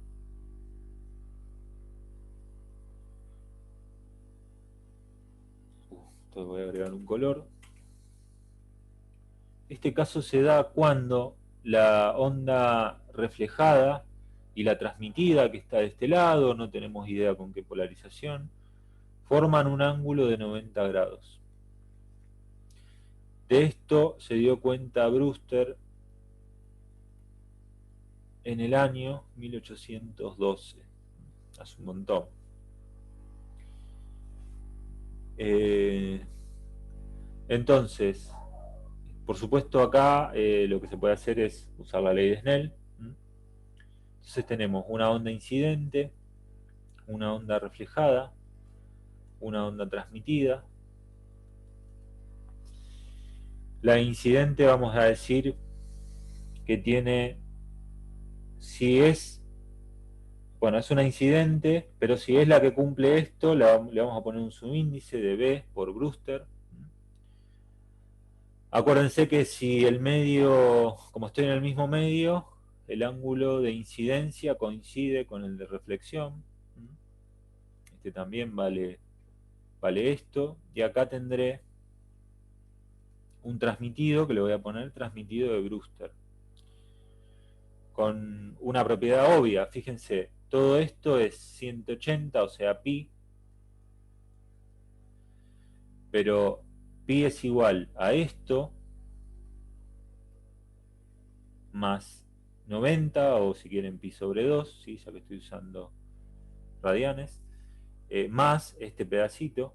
esto voy a agregar un color. Este caso se da cuando la onda reflejada y la transmitida, que está de este lado, no tenemos idea con qué polarización, forman un ángulo de 90 grados. De esto se dio cuenta Brewster en el año 1812, hace un montón. Entonces, por supuesto acá lo que se puede hacer es usar la ley de Snell. Entonces tenemos una onda incidente, una onda reflejada, una onda transmitida. La incidente vamos a decir que tiene, si es, bueno, es una incidente, pero si es la que cumple esto, le vamos a poner un subíndice de B por Brewster. Acuérdense que si el medio, como estoy en el mismo medio, el ángulo de incidencia coincide con el de reflexión. Este también vale esto. Y acá tendré un transmitido, que le voy a poner transmitido de Brewster. Con una propiedad obvia, fíjense, todo esto es 180, o sea, pi. Pero pi es igual a esto más 90, o si quieren pi sobre 2, ¿sí? Ya que estoy usando radianes, más este pedacito.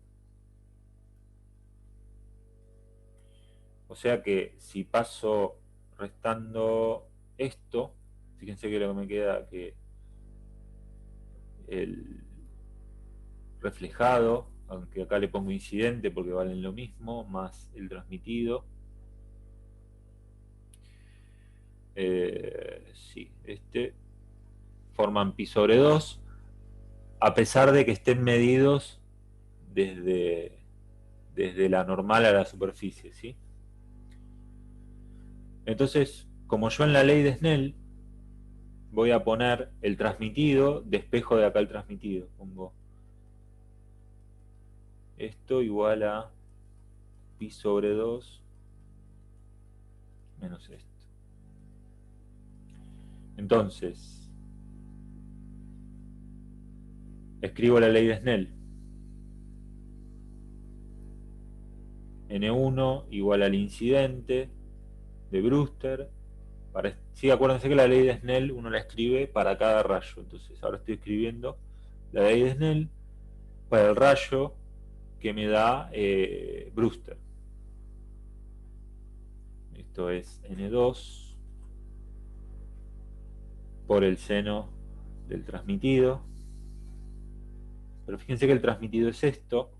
O sea que si paso restando esto, fíjense que lo que me queda, que el reflejado, aunque acá le pongo incidente porque valen lo mismo, más el transmitido. Sí, forman pi sobre 2, a pesar de que estén medidos desde la normal a la superficie, ¿sí? Entonces, como yo en la ley de Snell voy a poner el transmitido, despejo de acá el transmitido, pongo esto igual a pi sobre 2 menos esto. Entonces, escribo la ley de Snell. N1 igual al incidente de Brewster. Sí, acuérdense que la ley de Snell uno la escribe para cada rayo. Entonces ahora estoy escribiendo la ley de Snell para el rayo que me da Brewster. Esto es N2 por el seno del transmitido. Pero fíjense que el transmitido es esto.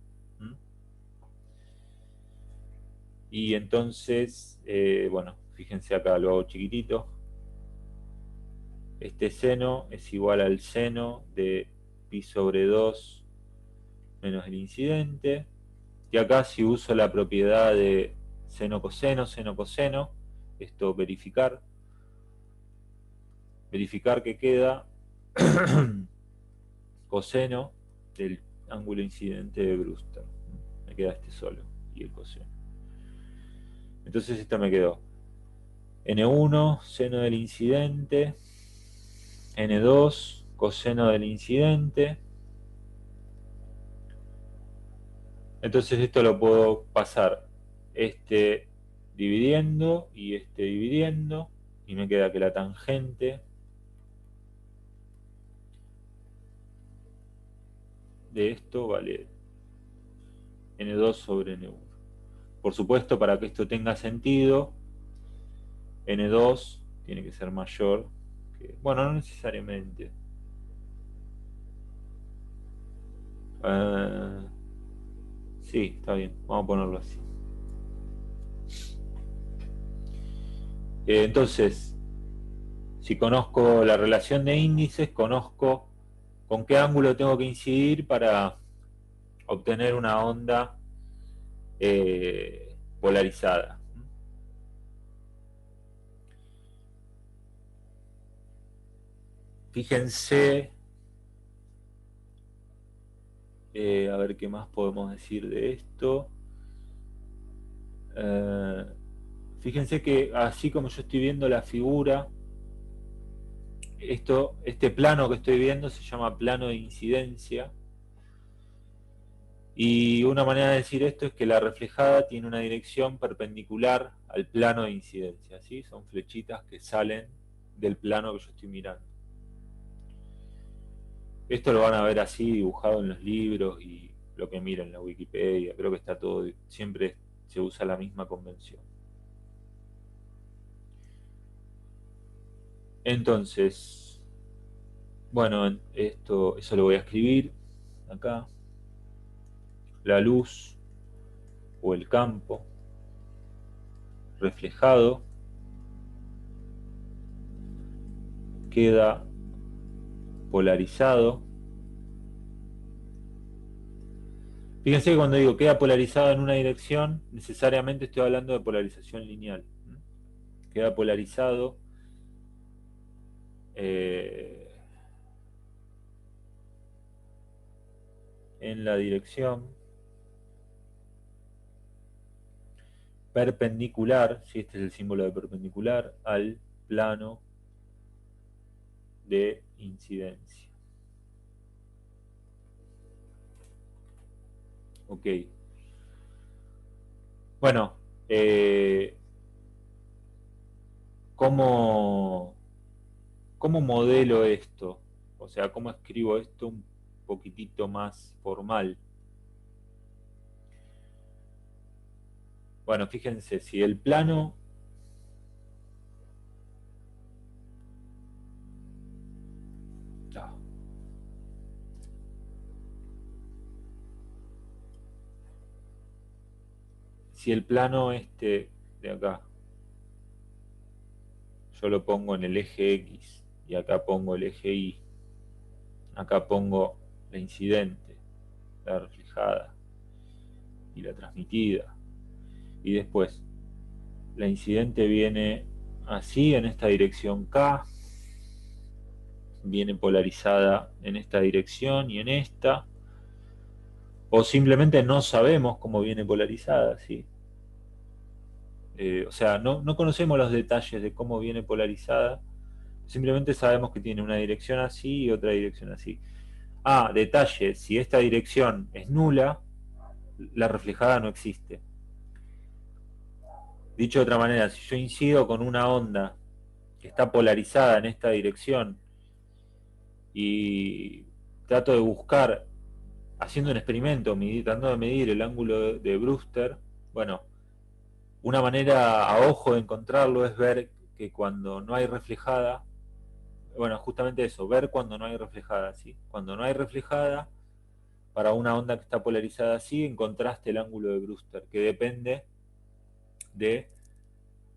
Y entonces, bueno, fíjense acá, lo hago chiquitito. Este seno es igual al seno de pi sobre 2 menos el incidente. Y acá si uso la propiedad de seno coseno, esto verificar que queda coseno del ángulo incidente de Brewster. Me queda este solo y el coseno. Entonces esta me quedó N1 seno del incidente, N2 coseno del incidente. Entonces esto lo puedo pasar este dividiendo y este dividiendo, y me queda que la tangente de esto vale n2 sobre n1. Por supuesto, para que esto tenga sentido, n2 tiene que ser mayor que... Bueno, no necesariamente. Sí, está bien, vamos a ponerlo así. Entonces, si conozco la relación de índices, conozco con qué ángulo tengo que incidir para obtener una onda polarizada. Fíjense, a ver qué más podemos decir de esto. Fíjense que así como yo estoy viendo la figura, este plano que estoy viendo se llama plano de incidencia. Y una manera de decir esto es que la reflejada tiene una dirección perpendicular al plano de incidencia, ¿sí? Son flechitas que salen del plano que yo estoy mirando. Esto lo van a ver así dibujado en los libros y lo que miran en la Wikipedia. Creo que está todo, siempre se usa la misma convención. Entonces, bueno, eso lo voy a escribir acá. La luz o el campo reflejado queda polarizado. Fíjense que cuando digo queda polarizado en una dirección, necesariamente estoy hablando de polarización lineal. Queda polarizado en la dirección perpendicular, si este es el símbolo de perpendicular, al plano de incidencia. Ok. Bueno, ¿cómo modelo esto? O sea, ¿cómo escribo esto un poquitito más formal? Bueno, fíjense, si el plano si el plano este de acá yo lo pongo en el eje X y acá pongo el eje Y, acá pongo la incidente, la reflejada y la transmitida, y después la incidente viene así en esta dirección K, viene polarizada en esta dirección y en esta, o simplemente no sabemos cómo viene polarizada, ¿sí? O sea, no conocemos los detalles de cómo viene polarizada, simplemente sabemos que tiene una dirección así y otra dirección así. Ah, detalle, si esta dirección es nula, la reflejada no existe. Dicho de otra manera, si yo incido con una onda que está polarizada en esta dirección y trato de buscar, haciendo un experimento, tratando de medir el ángulo de Brewster, bueno, una manera a ojo de encontrarlo es ver que cuando no hay reflejada, bueno, justamente eso, ver cuando no hay reflejada, ¿sí? Cuando no hay reflejada, para una onda que está polarizada así, encontraste el ángulo de Brewster, que depende de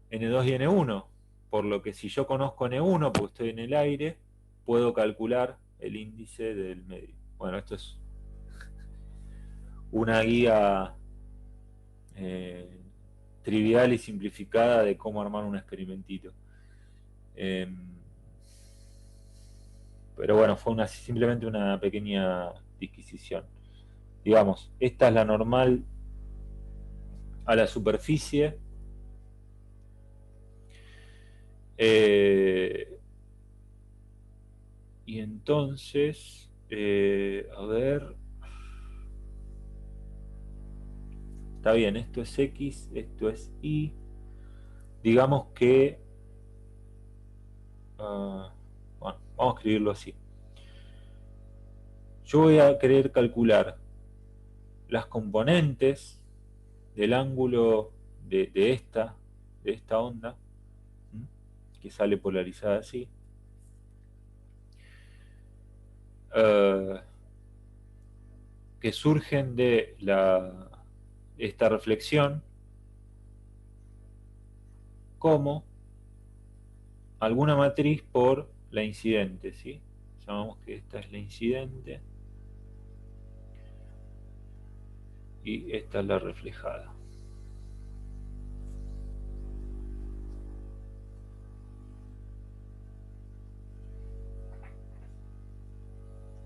N2 y N1, por lo que si yo conozco N1, porque estoy en el aire, puedo calcular el índice del medio. Bueno, esto es una guía trivial y simplificada de cómo armar un experimentito. Pero bueno, fue simplemente una pequeña disquisición. Digamos, esta es la normal a la superficie. Y entonces, a ver, está bien, esto es X, esto es Y. Digamos que, bueno, vamos a escribirlo así. Yo voy a querer calcular las componentes del ángulo de esta onda, que sale polarizada así, que surgen de esta reflexión, como alguna matriz por la incidente, ¿sí? Llamamos que esta es la incidente y esta es la reflejada.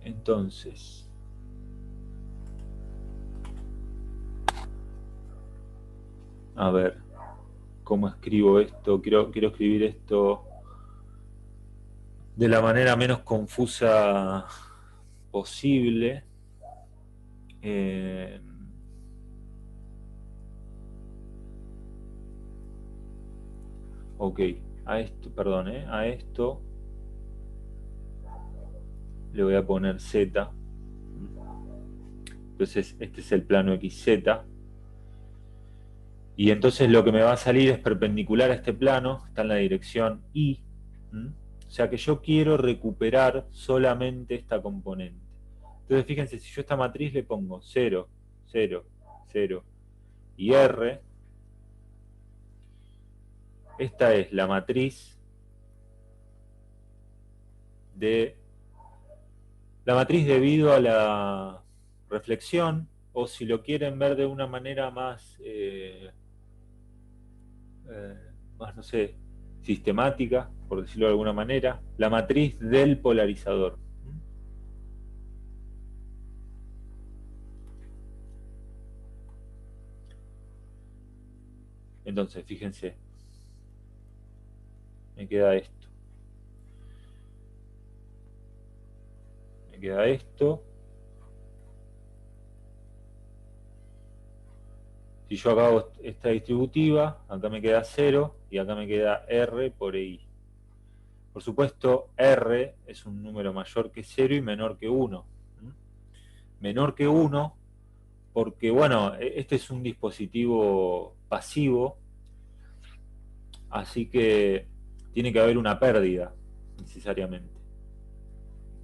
Entonces, a ver, ¿cómo escribo esto? Quiero escribir esto de la manera menos confusa posible. Ok, a esto, perdón, a esto le voy a poner Z. Entonces este es el plano XZ. Y entonces lo que me va a salir es perpendicular a este plano, está en la dirección Y. O sea que yo quiero recuperar solamente esta componente. Entonces fíjense, si yo a esta matriz le pongo 0, 0, 0 y R, esta es la matriz debido a la reflexión, o si lo quieren ver de una manera más, más, no sé, sistemática, por decirlo de alguna manera, la matriz del polarizador. Entonces, fíjense, me queda esto. Me queda esto. Si yo hago esta distributiva, acá me queda 0 y acá me queda R por I. Por supuesto, R es un número mayor que 0 y menor que 1. Menor que 1 porque, bueno, este es un dispositivo pasivo, así que tiene que haber una pérdida, necesariamente.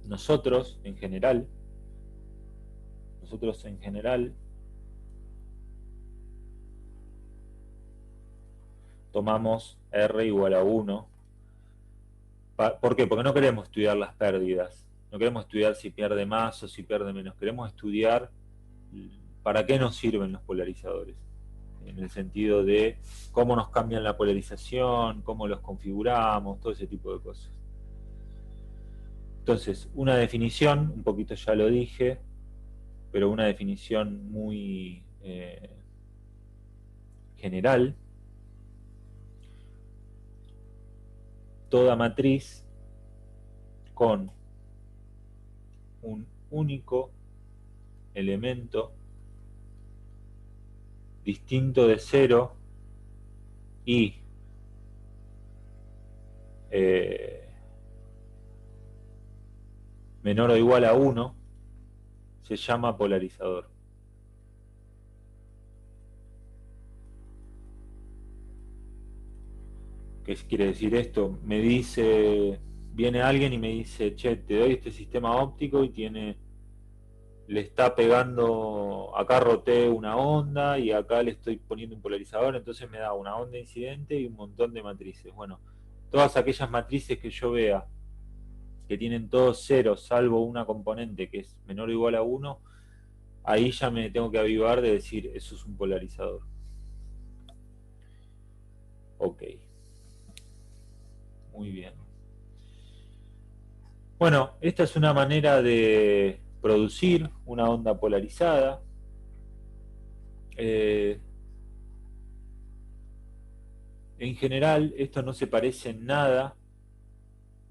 Nosotros, en general, tomamos R igual a 1. ¿Por qué? Porque no queremos estudiar las pérdidas. No queremos estudiar si pierde más o si pierde menos. Queremos estudiar para qué nos sirven los polarizadores. En el sentido de cómo nos cambian la polarización, cómo los configuramos, todo ese tipo de cosas. Entonces, una definición, un poquito ya lo dije, pero una definición muy general. Toda matriz con un único elemento distinto de 0 y menor o igual a 1 se llama polarizador. ¿Qué quiere decir esto? Viene alguien y me dice, che, te doy este sistema óptico y le está pegando, acá roté una onda y acá le estoy poniendo un polarizador, entonces me da una onda incidente y un montón de matrices. Bueno, todas aquellas matrices que yo vea que tienen todos ceros, salvo una componente que es menor o igual a 1, ahí ya me tengo que avivar de decir, eso es un polarizador. Ok. Muy bien. Bueno, esta es una manera de producir una onda polarizada. En general, esto no se parece en nada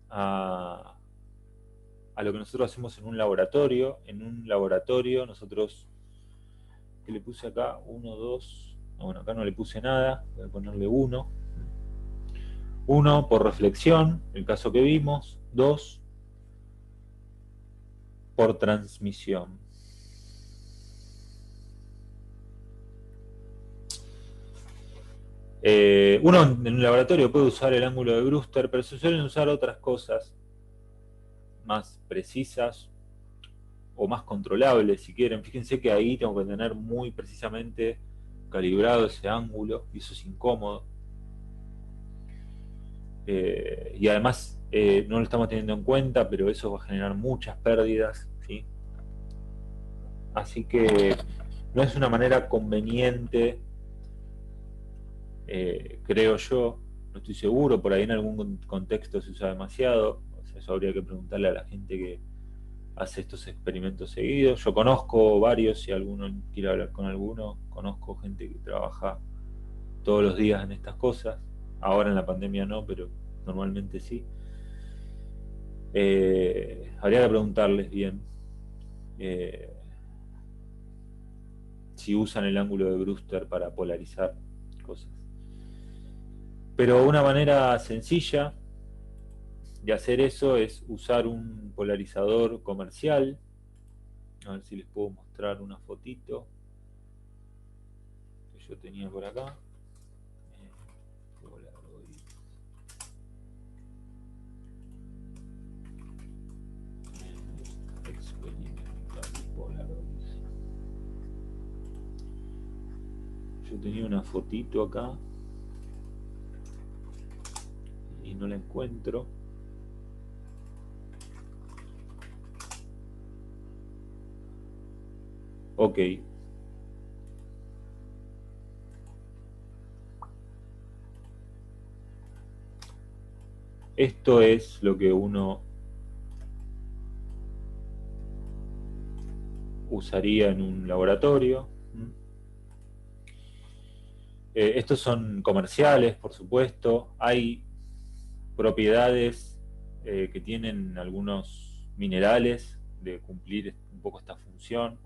a lo que nosotros hacemos en un laboratorio. En un laboratorio nosotros que le puse acá, 1, 2, no, bueno, acá no le puse nada, voy a ponerle 1. 1 por reflexión, el caso que vimos. 2 por transmisión. Uno en un laboratorio puede usar el ángulo de Brewster, pero se suelen usar otras cosas más precisas o más controlables, si quieren. Fíjense que ahí tengo que tener muy precisamente calibrado ese ángulo, y eso es incómodo. Y además no lo estamos teniendo en cuenta, pero eso va a generar muchas pérdidas, ¿sí? Así que no es una manera conveniente, creo yo, no estoy seguro, por ahí en algún contexto se usa demasiado, o sea, eso habría que preguntarle a la gente que hace estos experimentos seguidos. Yo conozco varios, si alguno quiere hablar con alguno, conozco gente que trabaja todos los días en estas cosas. Ahora en la pandemia no, pero normalmente sí. Habría que preguntarles bien si usan el ángulo de Brewster para polarizar cosas. Pero una manera sencilla de hacer eso es usar un polarizador comercial. A ver si les puedo mostrar una fotito que yo tenía por acá. Yo tenía una fotito acá y no la encuentro. Ok. Esto es lo que uno usaría en un laboratorio. Estos son comerciales, por supuesto. Hay propiedades que tienen algunos minerales de cumplir un poco esta función.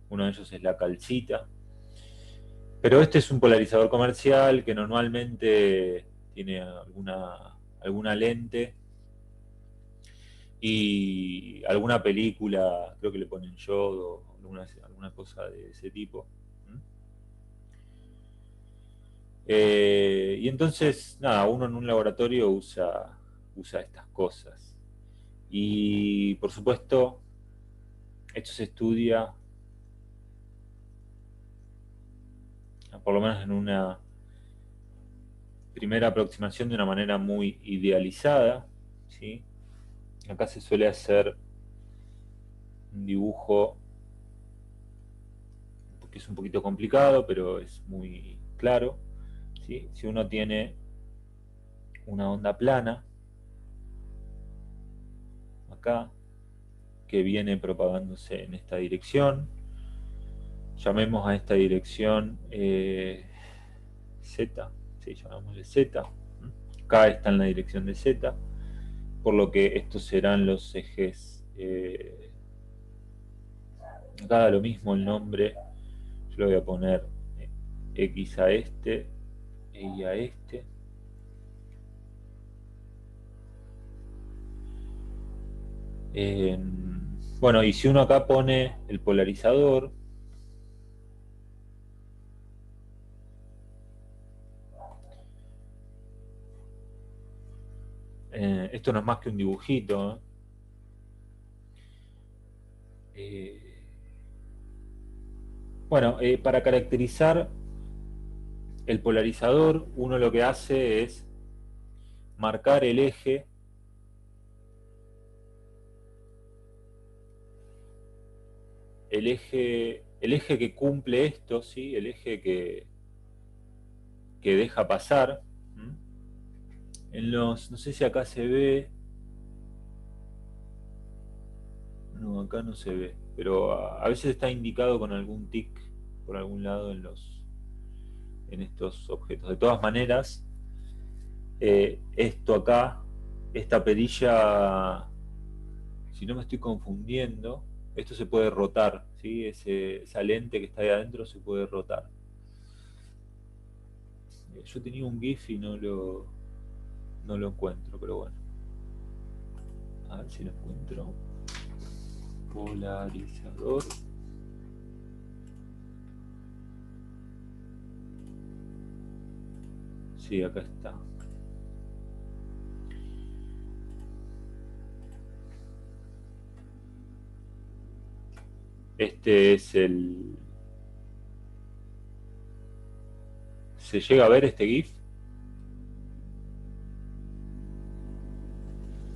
Uno de ellos es la calcita. Pero este es un polarizador comercial que normalmente tiene alguna lente y alguna película, creo que le ponen yodo, alguna cosa de ese tipo. Y entonces, nada, uno en un laboratorio usa estas cosas. Y por supuesto, esto se estudia, por lo menos en una primera aproximación, de una manera muy idealizada, ¿sí? Acá se suele hacer un dibujo que es un poquito complicado, pero es muy claro, ¿sí? Si uno tiene una onda plana acá que viene propagándose en esta dirección, llamemos a esta dirección Z, ¿sí? Llamémosle Z. K está en la dirección de Z, por lo que estos serán los ejes. Acá da lo mismo el nombre, yo le voy a poner X a este, Y a este. Bueno, y si uno acá pone el polarizador, esto no es más que un dibujito. Bueno, para caracterizar el polarizador, uno lo que hace es marcar el eje que cumple esto, ¿sí? El eje que deja pasar. No sé si acá se ve. No, acá no se ve, pero a veces está indicado con algún tic por algún lado en estos objetos. De todas maneras, esto acá, esta perilla, si no me estoy confundiendo, Esto se puede rotar, ¿sí? Esa lente que está ahí adentro se puede rotar. Yo tenía un GIF y no lo encuentro, pero bueno. A ver si lo encuentro. Polarizador. Sí, acá está. Este es el... ¿Se llega a ver este GIF?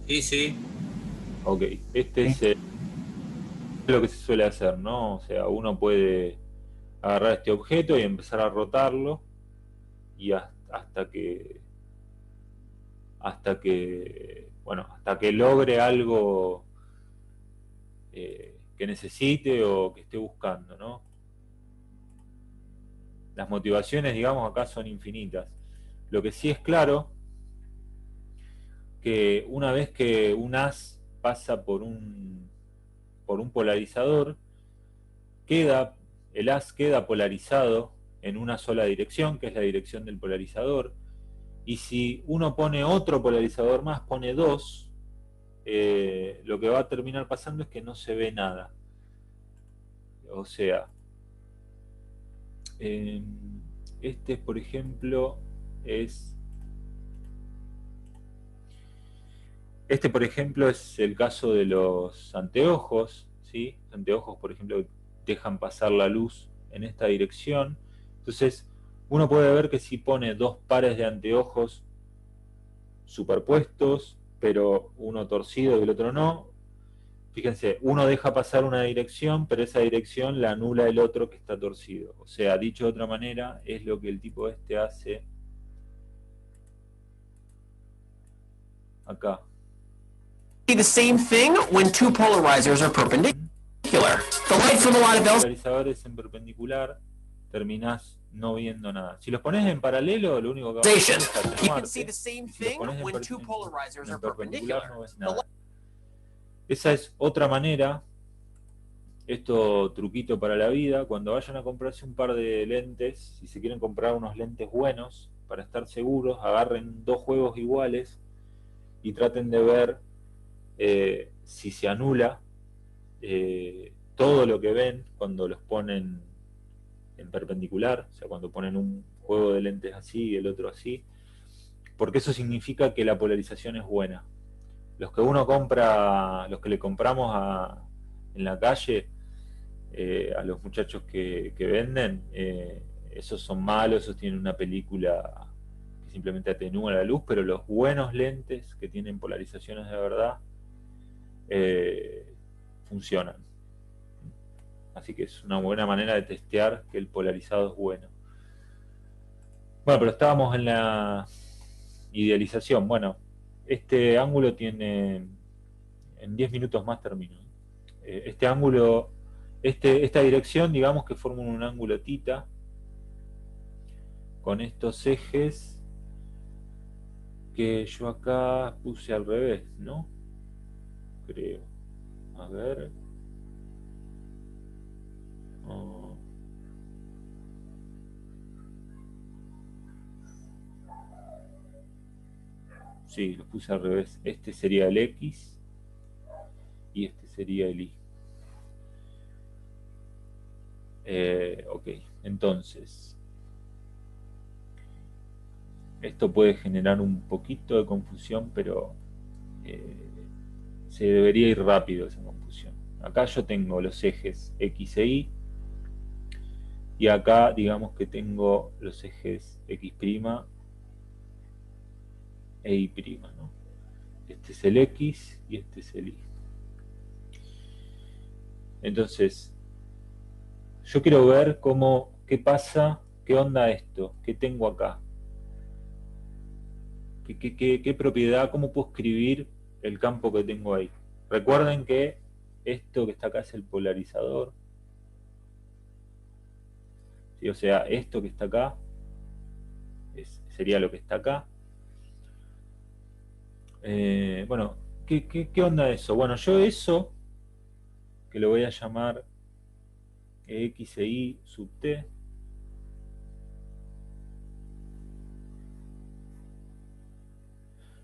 Sí, sí.
Ok, este es lo que se suele hacer, ¿no? O sea, uno puede agarrar este objeto y empezar a rotarlo y hasta que logre algo que necesite o que esté buscando, ¿no? Las motivaciones, digamos, acá son infinitas. Lo que sí es claro que una vez que un haz pasa por un polarizador, el haz queda polarizado en una sola dirección, que es la dirección del polarizador, y si uno pone otro polarizador más, pone dos, lo que va a terminar pasando es que no se ve nada. O sea, eh, este, por ejemplo, este, por ejemplo, es el caso de los anteojos, ¿sí? Anteojos, por ejemplo, dejan pasar la luz en esta dirección. Entonces, uno puede ver que si pone dos pares de anteojos superpuestos, pero uno torcido y el otro no, fíjense, uno deja pasar una dirección, pero esa dirección la anula el otro que está torcido. O sea, dicho de otra manera, es lo que el tipo este hace acá.
The same thing when two polarizers are perpendicular. The light from a lot of bells.
Polarizadores en perpendicular, terminás no viendo nada. Si los pones en paralelo, lo único que vas a hacer es atenuarte. Si los pones en perpendicular, no ves nada. Esa es otra manera. Esto, truquito para la vida, cuando vayan a comprarse un par de lentes, si se quieren comprar unos lentes buenos, para estar seguros, agarren dos juegos iguales y traten de ver si se anula todo lo que ven cuando los ponen en perpendicular, o sea, cuando ponen un juego de lentes así y el otro así, porque eso significa que la polarización es buena. Los que uno compra, los que le compramos en la calle, a los muchachos que venden, esos son malos, esos tienen una película que simplemente atenúa la luz, pero los buenos lentes que tienen polarizaciones de verdad funcionan. Así que es una buena manera de testear que el polarizado es bueno. Bueno, pero estábamos en la idealización. Bueno, este ángulo tiene... En 10 minutos más termino. Este ángulo, esta dirección, digamos que forma un ángulo θ con estos ejes que yo acá puse al revés, ¿no? Creo. A ver. Oh. Sí, lo puse al revés. Este sería el X y este sería el Y. Ok, entonces esto puede generar un poquito de confusión, pero se debería ir rápido esa confusión. Acá yo tengo los ejes X e y acá digamos que tengo los ejes X' e Y', ¿no? Este es el X y este es el Y. Entonces, yo quiero ver qué pasa, qué onda esto, qué tengo acá. ¿Qué propiedad, cómo puedo escribir el campo que tengo ahí? Recuerden que esto que está acá es el polarizador. ¿Sí? O sea, esto que está acá sería lo que está acá. Bueno, ¿qué onda eso? Bueno, yo eso que lo voy a llamar X e Y sub T.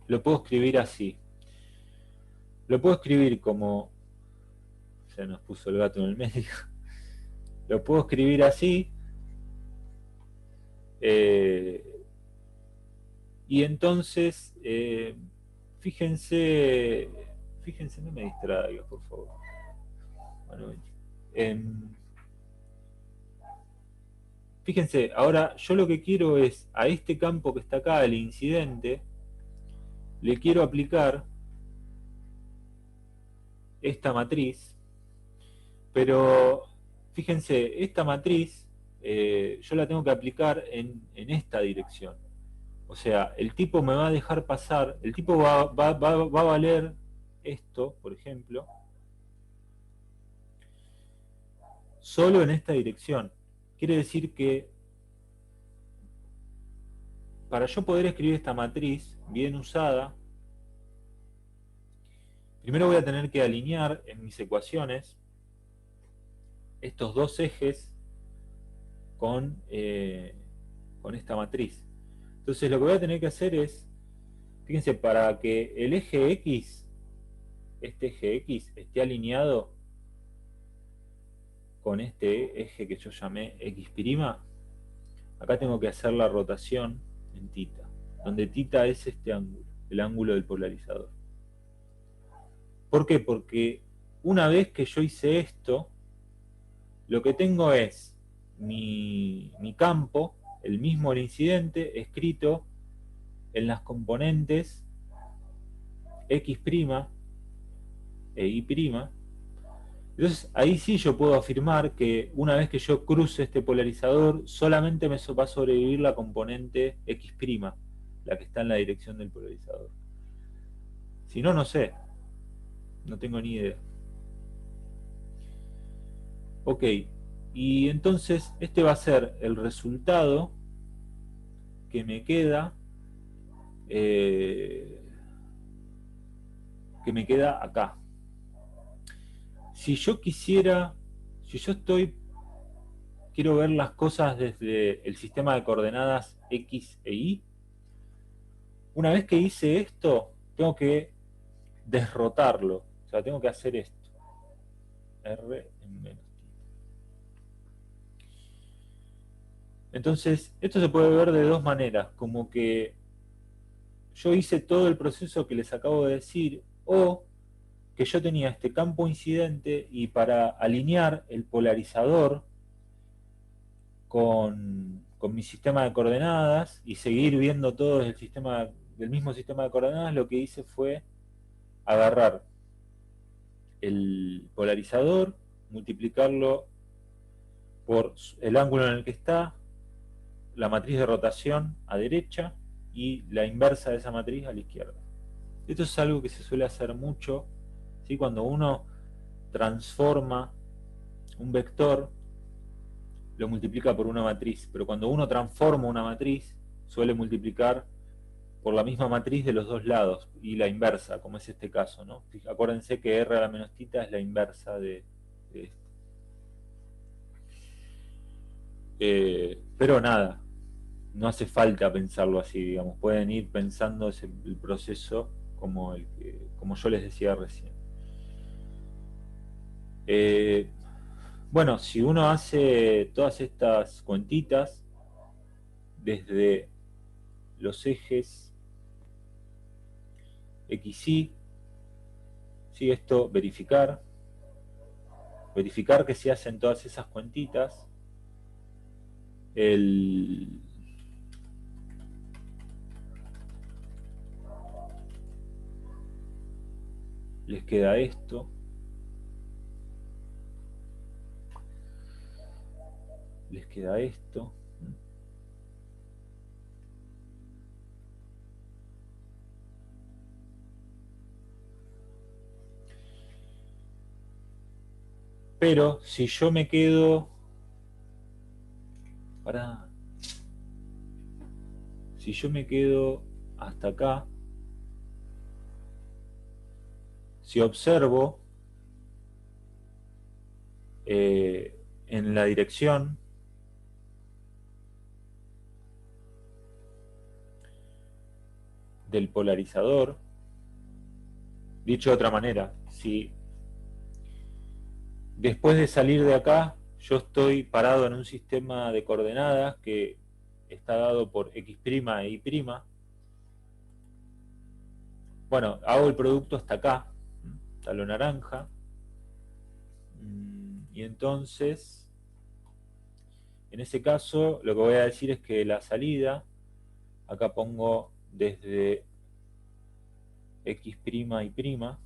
Lo puedo escribir así. Lo puedo escribir como... Se nos puso el gato en el medio. Lo puedo escribir así. Y entonces, fíjense, no me distraigas, por favor. Bueno, fíjense, ahora yo lo que quiero es, a este campo que está acá, el incidente, le quiero aplicar esta matriz, pero fíjense, esta matriz yo la tengo que aplicar en esta dirección. O sea, el tipo me va a dejar pasar, el tipo va a valer esto, por ejemplo, solo en esta dirección. Quiere decir que para yo poder escribir esta matriz bien usada, primero voy a tener que alinear en mis ecuaciones estos dos ejes con esta matriz. Entonces lo que voy a tener que hacer es, fíjense, para que el eje X, este eje X, esté alineado con este eje que yo llamé X', acá tengo que hacer la rotación en θ, donde θ es este ángulo, el ángulo del polarizador. ¿Por qué? Porque una vez que yo hice esto, lo que tengo es mi campo, el mismo del incidente, escrito en las componentes X' e Y'. Entonces ahí sí yo puedo afirmar que una vez que yo cruce este polarizador, solamente me va a sobrevivir la componente X', la que está en la dirección del polarizador. Si no, no sé. No tengo ni idea. Ok, y entonces este va a ser el resultado que me queda acá. Si yo quisiera, si yo quiero ver las cosas desde el sistema de coordenadas X e Y, una vez que hice esto, tengo que desrotarlo, o sea, tengo que hacer esto. R en menos θ. Entonces, esto se puede ver de dos maneras, como que yo hice todo el proceso que les acabo de decir, o que yo tenía este campo incidente y para alinear el polarizador con mi sistema de coordenadas y seguir viendo todo del mismo sistema de coordenadas, lo que hice fue agarrar el polarizador, multiplicarlo por el ángulo en el que está, la matriz de rotación a derecha y la inversa de esa matriz a la izquierda. Esto es algo que se suele hacer mucho, ¿sí? Cuando uno transforma un vector, lo multiplica por una matriz, pero cuando uno transforma una matriz, suele multiplicar por la misma matriz de los dos lados, y la inversa, como es este caso, ¿no? Acuérdense que r a la menos θ es la inversa de esto. Pero nada, no hace falta pensarlo así, digamos, pueden ir pensando el proceso como yo les decía recién. Bueno, si uno hace todas estas cuentitas desde los ejes X, Y, ¿sí? Esto verificar que se hacen todas esas cuentitas, les queda esto. Les queda esto. Pero si yo me quedo... Si yo me quedo hasta acá, si observo, en la dirección del polarizador. Dicho de otra manera, si después de salir de acá yo estoy parado en un sistema de coordenadas que está dado por x' e y', bueno, hago el producto hasta acá, hasta lo naranja, y entonces en ese caso lo que voy a decir es que la salida, acá pongo desde x' y',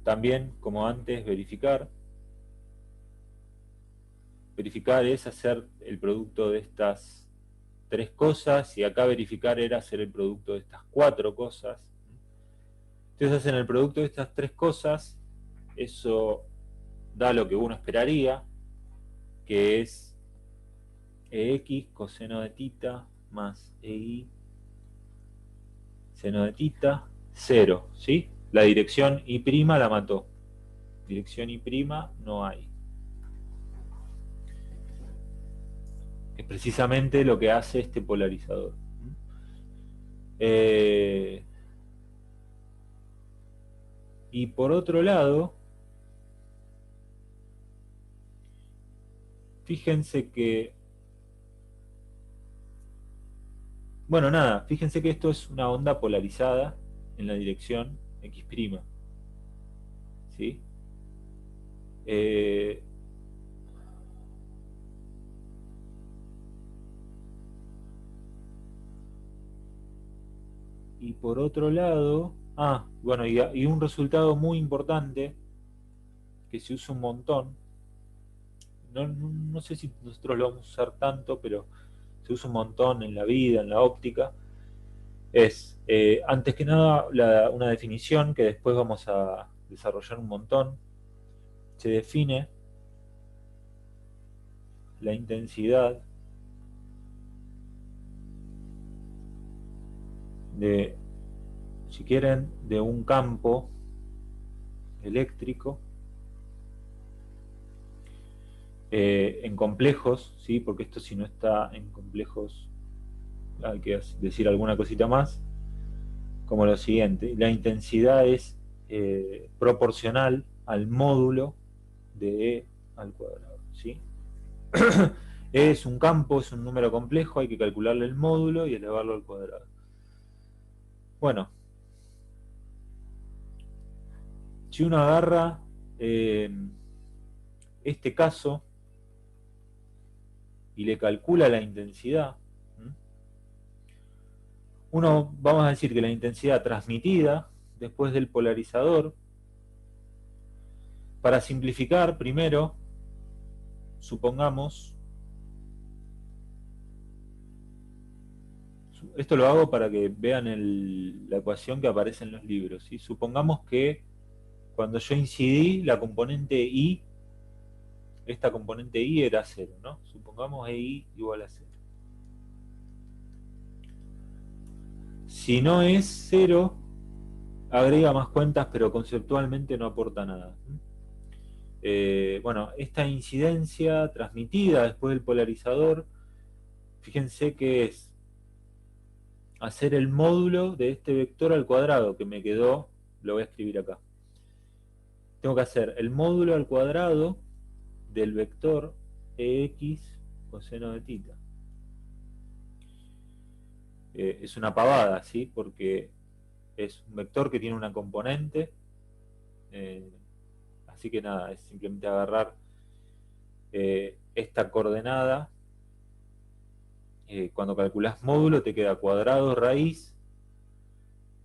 también, como antes, verificar. Verificar es hacer el producto de estas tres cosas, y acá verificar era hacer el producto de estas cuatro cosas. Entonces hacen el producto de estas tres cosas, eso da lo que uno esperaría, que es EX coseno de tita más EY seno de tita, 0, ¿sí? La dirección Y' la mató. Dirección Y' no hay. Es precisamente lo que hace este polarizador. Y por otro lado, fíjense que, bueno, nada, fíjense que esto es una onda polarizada en la dirección X', ¿sí? Y por otro lado, bueno, y un resultado muy importante que se usa un montón, no sé si nosotros lo vamos a usar tanto, pero se usa un montón en la vida, en la óptica, es, antes que nada, una definición que después vamos a desarrollar un montón. Se define la intensidad de, si quieren, de un campo eléctrico en complejos, ¿sí? Porque esto, si no está en complejos, hay que decir alguna cosita más, como lo siguiente: la intensidad es proporcional al módulo de E al cuadrado, ¿sí? E es un campo, es un número complejo, hay que calcularle el módulo y elevarlo al cuadrado. Bueno, si uno agarra este caso y le calcula la intensidad, uno, vamos a decir que la intensidad transmitida después del polarizador, para simplificar, primero, supongamos, esto lo hago para que vean la ecuación que aparece en los libros, ¿sí? Supongamos que cuando yo incidí, la componente I, esta componente I era 0, ¿no? Supongamos EI igual a 0. Si no es 0, agrega más cuentas, pero conceptualmente no aporta nada. Bueno, esta incidencia transmitida después del polarizador, fíjense que es hacer el módulo de este vector al cuadrado, que me quedó, lo voy a escribir acá. Tengo que hacer el módulo al cuadrado del vector EX coseno de tita. Es una pavada, ¿sí? Porque es un vector que tiene una componente, así que nada, es simplemente agarrar esta coordenada. Cuando calculas módulo te queda cuadrado raíz,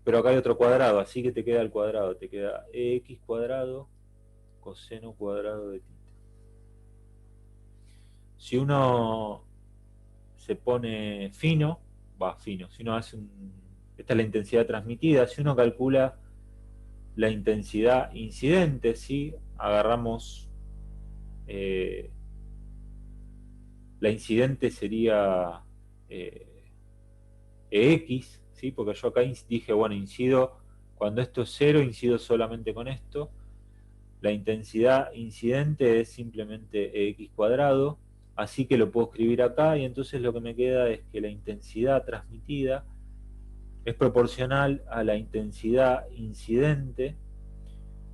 pero acá hay otro cuadrado, así que te queda el cuadrado, te queda EX cuadrado coseno cuadrado de tita. Si uno se pone fino, si uno hace esta es la intensidad transmitida, si uno calcula la intensidad incidente, ¿sí? Agarramos la incidente sería EX, ¿sí? Porque yo acá dije, bueno, incido, cuando esto es 0, incido solamente con esto, La intensidad incidente es simplemente x cuadrado, así que lo puedo escribir acá, y entonces lo que me queda es que la intensidad transmitida es proporcional a la intensidad incidente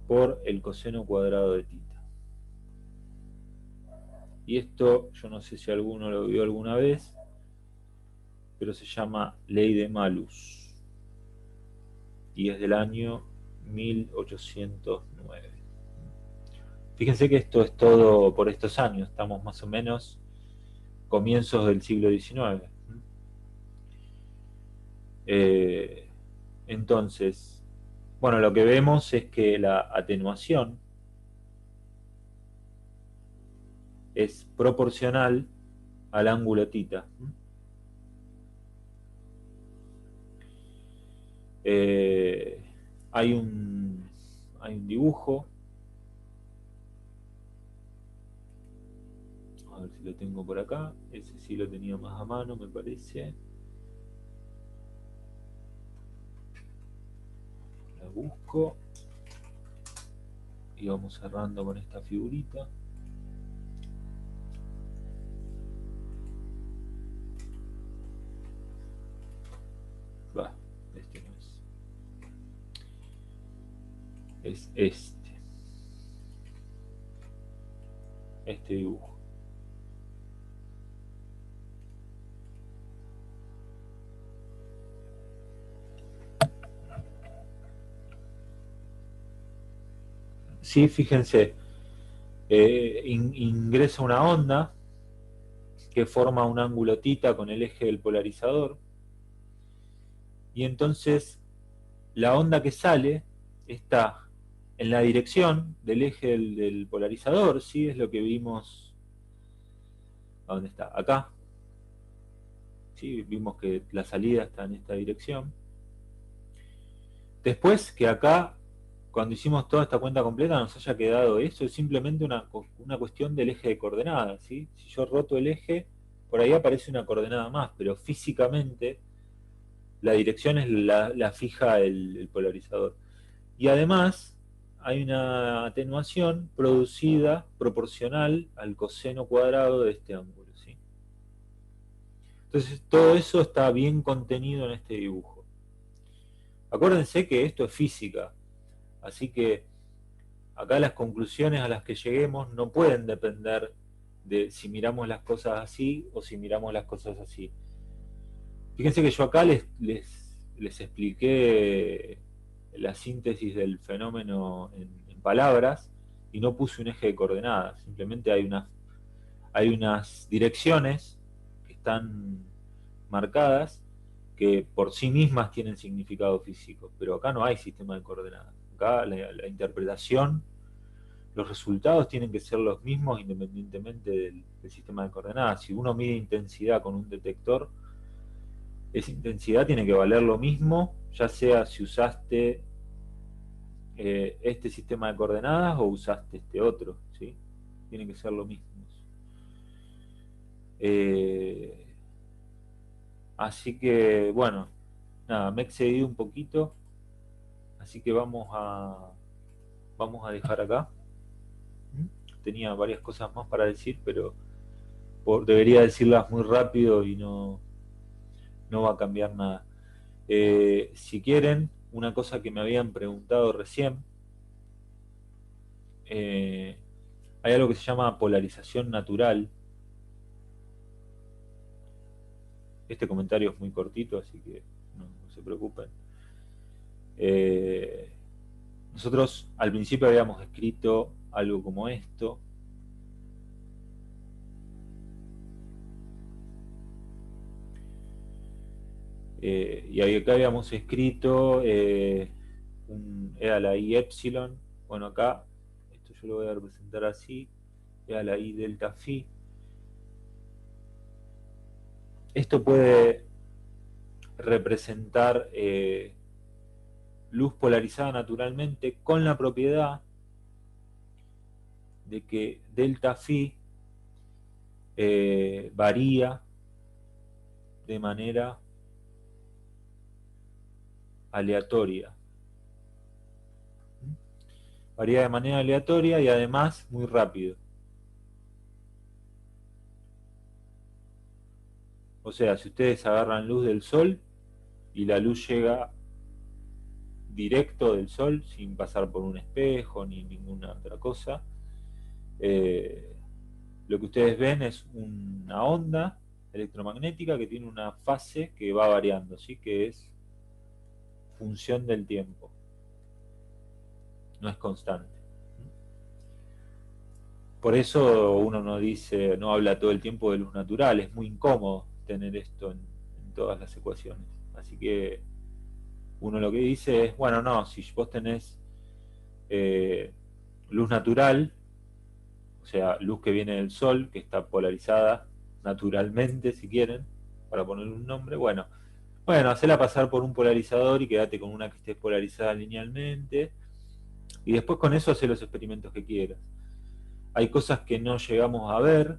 por el coseno cuadrado de θ. Y esto, yo no sé si alguno lo vio alguna vez, pero se llama ley de Malus, y es del año 1809. Fíjense que esto es todo por estos años, estamos más o menos comienzos del siglo XIX. Entonces, bueno, lo que vemos es que la atenuación es proporcional al ángulo θ. Hay un dibujo, a ver si lo tengo por acá, ese sí lo tenía más a mano, me parece. La busco y vamos cerrando con esta figurita. Va, este no es. Es este dibujo. Sí, fíjense, ingresa una onda que forma un ángulo θ con el eje del polarizador, y entonces la onda que sale está en la dirección del eje del polarizador, ¿sí? Es lo que vimos. ¿A dónde está? Acá. ¿Sí? Vimos que la salida está en esta dirección. Después que acá, cuando hicimos toda esta cuenta completa, nos haya quedado eso, es simplemente una cuestión del eje de coordenadas, ¿sí? Si yo roto el eje, por ahí aparece una coordenada más, pero físicamente la dirección es la fija el polarizador. Y además hay una atenuación producida proporcional al coseno cuadrado de este ángulo, ¿sí? Entonces todo eso está bien contenido en este dibujo. Acuérdense que esto es física, así que acá las conclusiones a las que lleguemos no pueden depender de si miramos las cosas así o si miramos las cosas así. Fíjense que yo acá les expliqué la síntesis del fenómeno en palabras y no puse un eje de coordenadas, simplemente hay unas direcciones que están marcadas que por sí mismas tienen significado físico, pero acá no hay sistema de coordenadas. Acá la interpretación, los resultados tienen que ser los mismos independientemente del sistema de coordenadas. Si uno mide intensidad con un detector, esa intensidad tiene que valer lo mismo, ya sea si usaste este sistema de coordenadas o usaste este otro, ¿sí? Tiene que ser lo mismo. Así que, bueno, nada, me he excedido un poquito, así que vamos a dejar acá. Tenía varias cosas más para decir, pero debería decirlas muy rápido y no va a cambiar nada. Si quieren, una cosa que me habían preguntado recién, hay algo que se llama polarización natural. Este comentario es muy cortito, así que no se preocupen. Nosotros al principio habíamos escrito algo como esto. Y acá habíamos escrito era la I epsilon. Bueno, acá, esto yo lo voy a representar así, era la I delta phi. Esto puede representar luz polarizada naturalmente con la propiedad de que delta phi varía de manera aleatoria. Varía de manera aleatoria y además muy rápido. O sea, si ustedes agarran luz del sol y la luz llega directo del sol, sin pasar por un espejo ni ninguna otra cosa, lo que ustedes ven es una onda electromagnética que tiene una fase que va variando, ¿sí? Que es función del tiempo, no es constante. Por eso uno no dice, no habla todo el tiempo de luz natural, es muy incómodo tener esto en todas las ecuaciones. Así que uno lo que dice es, bueno, no, si vos tenés luz natural, o sea, luz que viene del sol, que está polarizada naturalmente, si quieren, para ponerle un nombre, bueno, hacela pasar por un polarizador y quédate con una que esté polarizada linealmente, y después con eso hace los experimentos que quieras. Hay cosas que no llegamos a ver,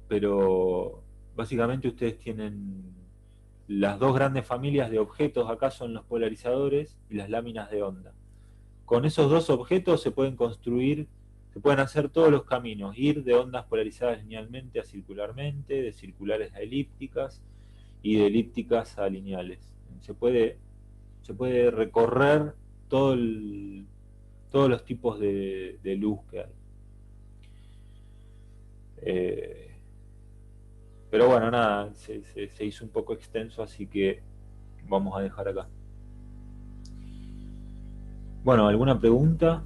pero básicamente ustedes tienen las dos grandes familias de objetos, acá son los polarizadores y las láminas de onda. Con esos dos objetos se pueden construir, se pueden hacer todos los caminos, ir de ondas polarizadas linealmente a circularmente, de circulares a elípticas y de elípticas a lineales. Se puede recorrer todos los tipos de luz que hay. Pero bueno, nada, se hizo un poco extenso, así que vamos a dejar acá. Bueno, ¿alguna pregunta?